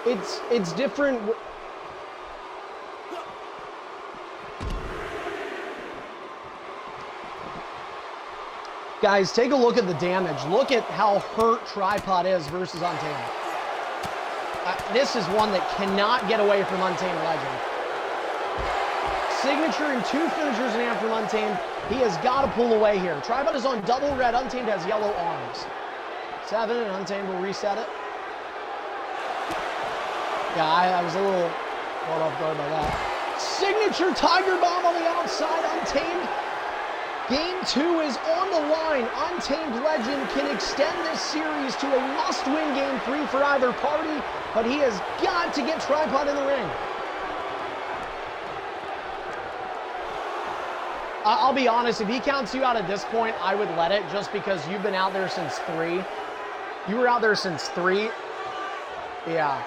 it's different. Guys, take a look at the damage. Look at how hurt Tripod is versus Untamed. This is one that cannot get away from Untamed Legend. Signature and 2 finishers in hand from Untamed. He has got to pull away here. Tripod is on double red. Untamed has yellow arms. 7, and Untamed will reset it. Yeah, I was a little caught off guard by that. Signature Tiger Bomb on the outside. Untamed. Game 2 is on the line. Untamed Legend can extend this series to a must-win game 3 for either party, but he has got to get Tripod in the ring. I'll be honest, if he counts you out at this point, I would let it just because you've been out there since 3. You were out there since 3. Yeah.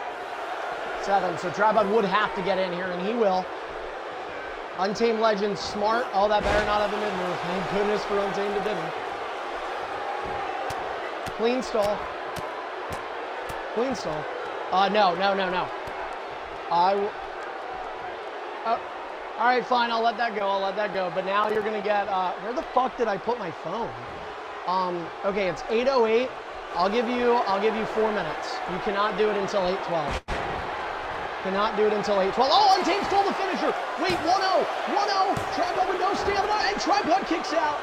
7. So Tripod would have to get in here, and he will. Untamed Legend, smart. Oh, that better not have a mid-move. Thank goodness for Untamed it didn't. Clean stall. Clean stall. No. All right, fine, I'll let that go. But now you're going to get, where the fuck did I put my phone? Okay, it's 8:08. I'll give you 4 minutes. You cannot do it until 8:12. Cannot do it until 8:12. Oh, Untamed stole the finisher. Wait, 1-0. Tripod with no stamina, and Tripod kicks out.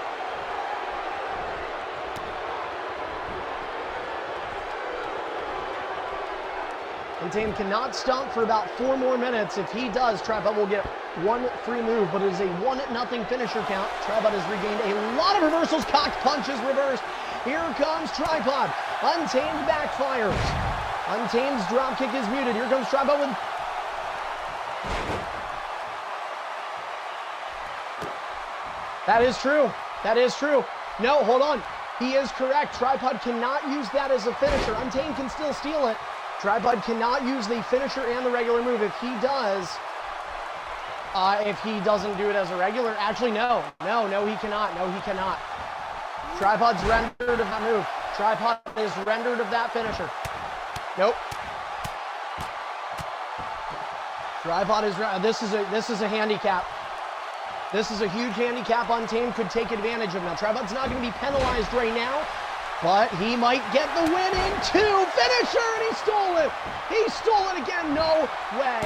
Untamed cannot stomp for about 4 more minutes. If he does, Tripod will get 1 free move, but it is a 1-0 finisher count. Tripod has regained a lot of reversals. Cocked punches reversed. Here comes Tripod. Untamed backfires. Untamed's dropkick is muted. Here comes Tripod with... That is true. No, hold on. He is correct. Tripod cannot use that as a finisher. Untamed can still steal it. Tripod cannot use the finisher and the regular move. If he does, if he doesn't do it as a regular, actually, no, he cannot. Tripod's rendered of that move. Tripod is rendered of that finisher. Nope. Tripod is, this is a handicap. This is a huge handicap Untamed could take advantage of. Now, Tripod's not going to be penalized right now, but he might get the win in 2. Finisher, and he stole it. He stole it again. No way.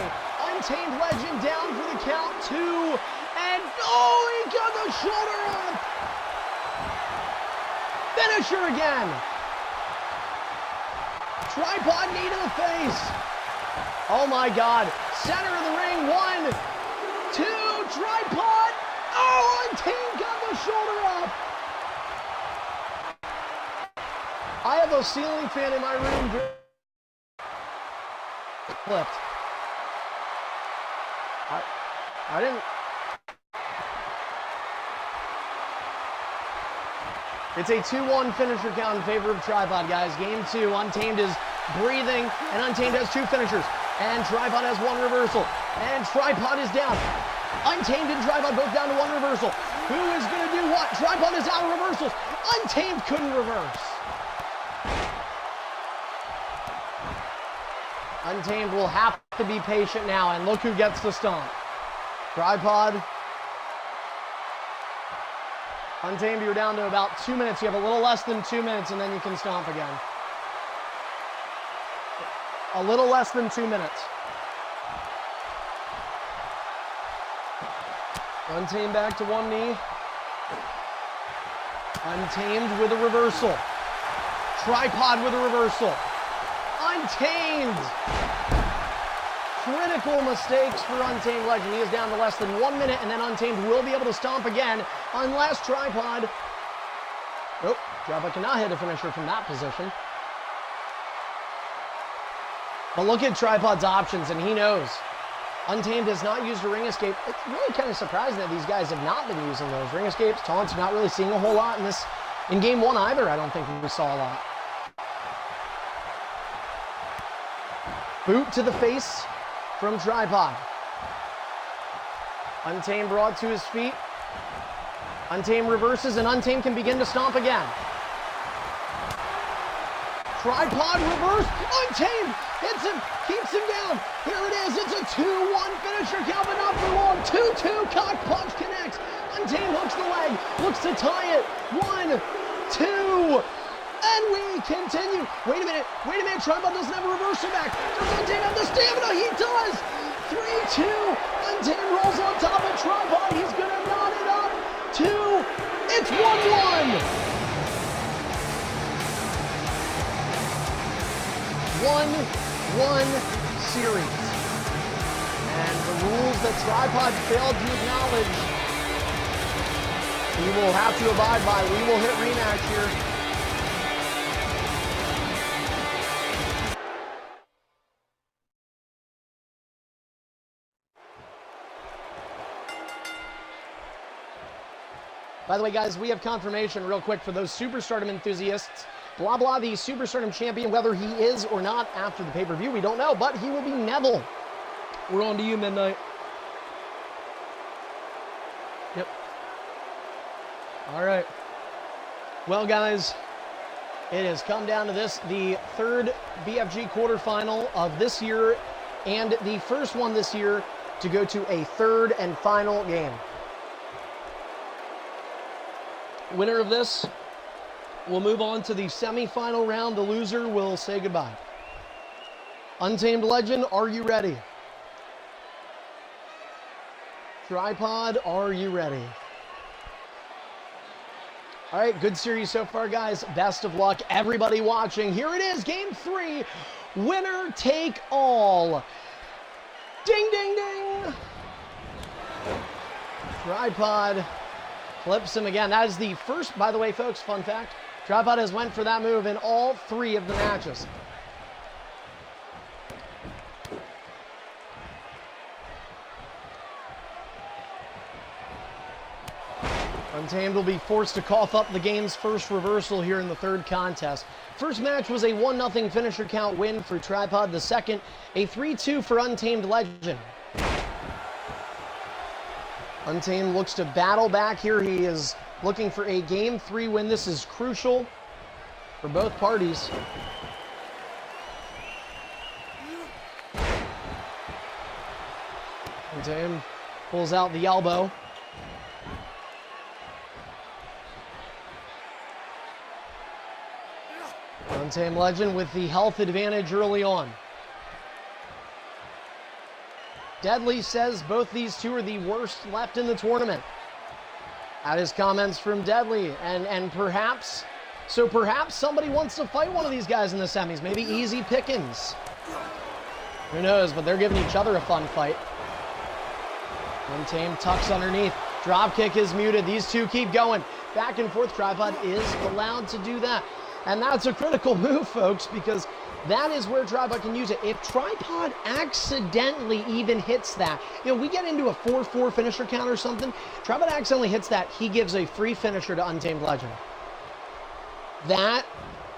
Untamed Legend down for the count. 2. And, oh, he got the shoulder up. Finisher again. Tripod knee to the face. Oh, my God. Center of the ring. 1, 2. Tripod. Oh, Untamed got the shoulder up. I have a ceiling fan in my room. Flipped. I didn't. It's a 2-1 finisher count in favor of Tripod, guys. Game 2. Untamed is breathing, and Untamed has 2 finishers. And Tripod has one reversal. And Tripod is down. Untamed and Tripod both down to one reversal. Who is going to do what? Tripod is out of reversals. Untamed couldn't reverse. Untamed will have to be patient now, and look who gets the stomp. Tripod. Untamed, you're down to about 2 minutes. You have a little less than 2 minutes, and then you can stomp again. A little less than 2 minutes. Untamed back to one knee. Untamed with a reversal. Tripod with a reversal. Untamed. Critical mistakes for Untamed Legend. He is down to less than 1 minute, and then Untamed will be able to stomp again unless Tripod... Oh, Tripod cannot hit a finisher from that position. But look at Tripod's options, and he knows. Untamed has not used a ring escape. It's really kind of surprising that these guys have not been using those. Ring escapes, taunts, not really seeing a whole lot in this, in game one either. I don't think we saw a lot. Boot to the face from Tripod. Untamed brought to his feet. Untamed reverses, and Untamed can begin to stomp again. Tripod reverse. Untamed hits him, keeps him down. Here it is. It's a 2-1 finisher count, but not for long. 2-2. Cock punch connects. Untamed hooks the leg, looks to tie it. 1, 2, and we continue. Wait a minute. Tripod doesn't have a reversal back. Does Untamed have the stamina? He does. 3-2. Untamed rolls on top of Tripod. He's gonna knot it up. 2. It's 1-1. 1-1 series. And the rules that Tripod failed to acknowledge, he will have to abide by. We will hit rematch here. By the way, guys, we have confirmation real quick for those Superstardom enthusiasts. Blah, blah, the Superstardom champion, whether he is or not after the pay-per-view, we don't know, but he will be Neville. We're on to you, Midnight. Yep. All right. Well, guys, it has come down to this, the third BFG quarterfinal of this year, and the first one this year to go to a third and final game. Winner of this will move on to the semifinal round. The loser will say goodbye. Untamed Legend, are you ready? Tripod, are you ready? All right, good series so far, guys. Best of luck, everybody watching. Here it is, game 3. Winner take all. Ding, ding, ding. Tripod flips him again. That is the first, by the way, folks, fun fact. Tripod has went for that move in all 3 of the matches. Untamed will be forced to cough up the game's first reversal here in the third contest. First match was a 1-0 finisher count win for Tripod. The second, a 3-2 for Untamed Legend. Untamed looks to battle back here. He is looking for a game 3 win. This is crucial for both parties. Untamed pulls out the elbow. Untamed Legend with the health advantage early on. Deadly says both these two are the worst left in the tournament. That is comments from Deadly, and perhaps somebody wants to fight one of these guys in the semis. Maybe easy pickings. Who knows, but they're giving each other a fun fight. Untamed tucks underneath. Dropkick is muted. These two keep going. Back and forth. Tripod is allowed to do that. And that's a critical move, folks, because that is where Tripod can use it. If Tripod accidentally even hits that, we get into a 4-4 finisher count or something, Tripod accidentally hits that, he gives a free finisher to Untamed Legend.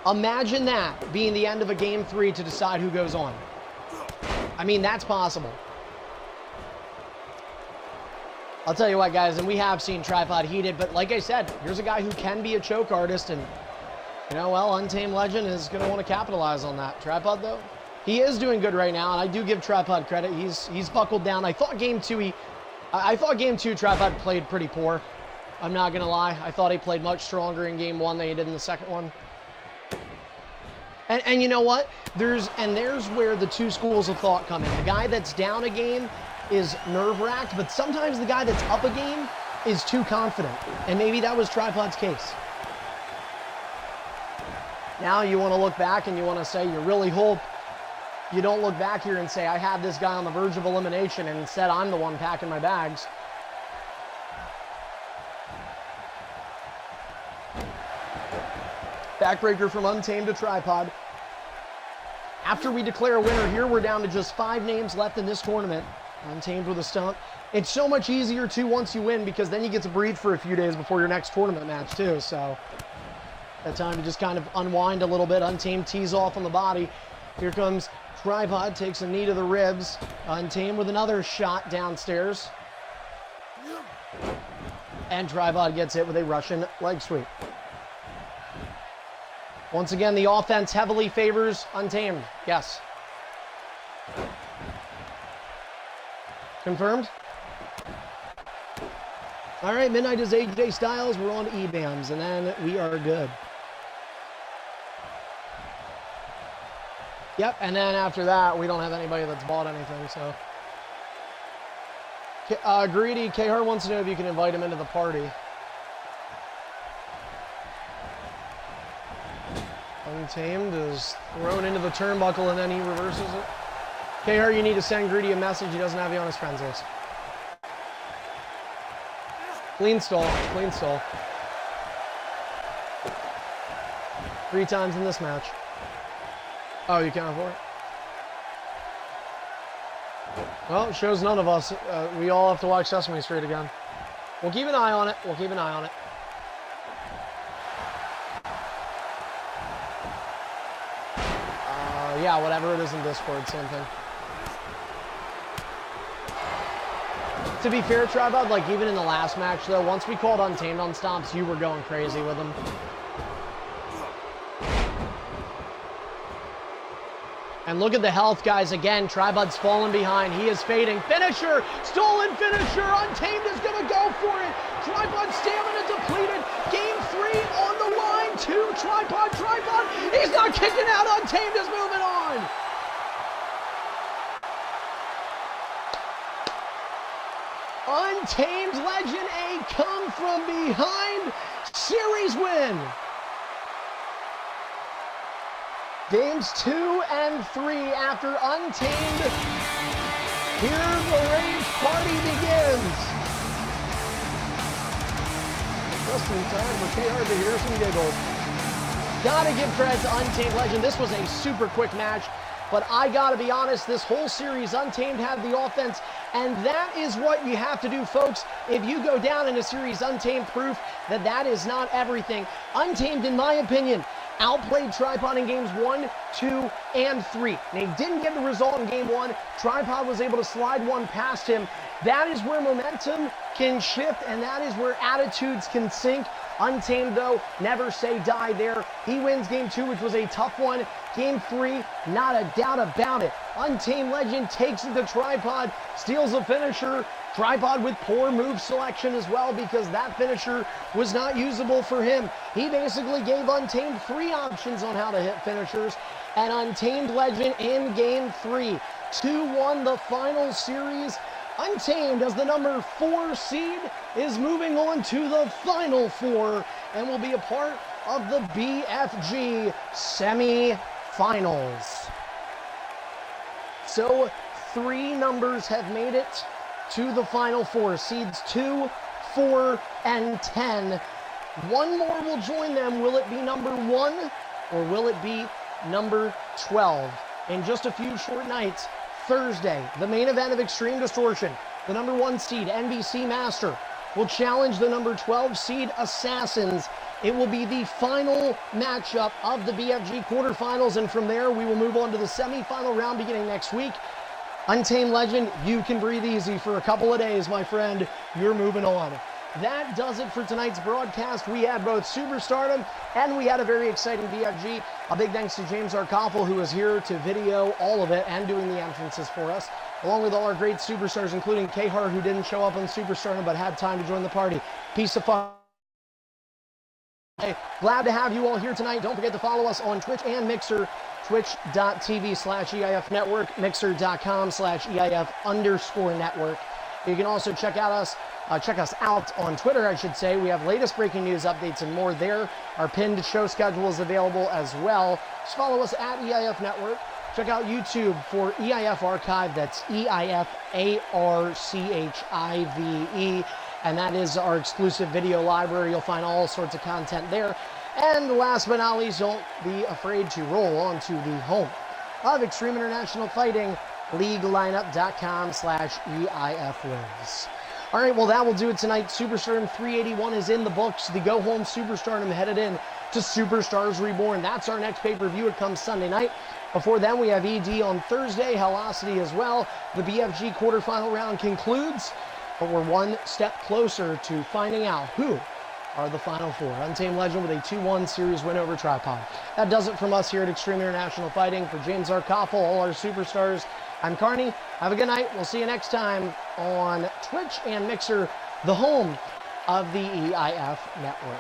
Imagine that being the end of a game 3 to decide who goes on. I mean, that's possible. I'll tell you what, guys, and we have seen Tripod heated, but like I said, here's a guy who can be a choke artist, and, you know, well, Untamed Legend is going to want to capitalize on that. Tripod, though, he is doing good right now, and I do give Tripod credit. He's buckled down. I thought game two, Tripod played pretty poor. I'm not going to lie. I thought he played much stronger in game one than he did in the second one. And you know what? There's where the two schools of thought come in. The guy that's down a game is nerve-wracked, but sometimes the guy that's up a game is too confident. And maybe that was Tripod's case. Now you want to look back and you want to say, you really hope you don't look back here and say, I had this guy on the verge of elimination, and instead I'm the one packing my bags. Backbreaker from Untamed to Tripod. After we declare a winner here, we're down to just 5 names left in this tournament. Untamed with a stump. It's so much easier, too, once you win, because then you get to breathe for a few days before your next tournament match, too. So, that time to just kind of unwind a little bit. Untamed tees off on the body. Here comes Tripod, takes a knee to the ribs. Untamed with another shot downstairs. And Tripod gets hit with a Russian leg sweep. Once again, the offense heavily favors Untamed. Yes. Confirmed? All right, midnight is AJ Styles. We're on E-Bams, and then we are good. Yep, and then after that, we don't have anybody that's bought anything, so. Greedy, K-Hart wants to know if you can invite him into the party. Untamed is thrown into the turnbuckle, and then he reverses it. K-Hart, you need to send Greedy a message. He doesn't have you on his friends list. Clean stall. Clean stall. 3 times in this match. Oh, you can't afford it? Well, it shows none of us. We all have to watch Sesame Street again. We'll keep an eye on it. We'll keep an eye on it. Yeah, whatever it is in Discord, same thing. To be fair, Tripod, like even in the last match though, once we called Untamed on stomps, you were going crazy with him. And look at the health, guys. Again, Tripod's falling behind. He is fading. Finisher! Stolen finisher! Untamed is going to go for it. Tripod stamina depleted. Game 3 on the line. 2 Tripod. He's not kicking out. Untamed is moving on. Untamed Legend, a come from behind series win. Games 2 and 3 after Untamed. Here the rage party begins. Just in time for K-Hart to hear some giggles. Gotta give credit to Untamed Legend. This was a super quick match, but I gotta be honest, this whole series, Untamed had the offense, and that is what you have to do, folks. If you go down in a series, Untamed proof that that is not everything. Untamed, in my opinion, outplayed Tripod in games 1, 2, and 3. And he didn't get the result in game 1. Tripod was able to slide one past him. That is where momentum can shift, and that is where attitudes can sink. Untamed, though, never say die there. He wins game 2, which was a tough one. Game 3, not a doubt about it. Untamed Legend takes it to Tripod, steals a finisher. Tripod with poor move selection as well, because that finisher was not usable for him. He basically gave Untamed 3 options on how to hit finishers, and Untamed Legend in game 3. 2-1 the final series. Untamed, as the number 4 seed, is moving on to the final 4 and will be a part of the BFG semi-finals. So 3 numbers have made it to the final 4. Seeds 2, 4, and 10. One more will join them. Will it be number 1 or will it be number 12? In just a few short nights, Thursday, the main event of Extreme Distortion, the number 1 seed, NBC Master, will challenge the number 12 seed, Assassins. It will be the final matchup of the BFG quarterfinals, and from there we will move on to the semifinal round beginning next week. Untamed Legend, you can breathe easy for a couple of days, my friend. You're moving on. That does it for tonight's broadcast. We had both Superstardom and we had a very exciting BFG. A big thanks to James Arkoffel, who was here to video all of it and doing the entrances for us, along with all our great superstars, including K-Hart, who didn't show up on Superstardom but had time to join the party. Peace of fun. Glad to have you all here tonight. Don't forget to follow us on Twitch and Mixer, twitch.tv/EIF Network, mixer.com/EIF_network. You can also check us out on Twitter, I should say. We have latest breaking news updates and more there. Our pinned show schedule is available as well. Just follow us at EIF Network. Check out YouTube for EIF Archive. That's EIFARCHIVE. And that is our exclusive video library. You'll find all sorts of content there. And last but not least, don't be afraid to roll onto the home of Extreme International Fighting, leaguelineup.com/EIFwins. All right, well, that will do it tonight. Superstardom 381 is in the books. The Go Home Superstardom headed in to Superstars Reborn. That's our next pay-per-view. It comes Sunday night. Before then, we have ED on Thursday, Helosity as well. The BFG quarterfinal round concludes, but we're one step closer to finding out who are the Final Four. Untamed Legend with a 2-1 series win over Tripod. That does it from us here at Extreme International Fighting. For James Arkoffel, all our superstars, I'm Carney. Have a good night. We'll see you next time on Twitch and Mixer, the home of the EIF Network.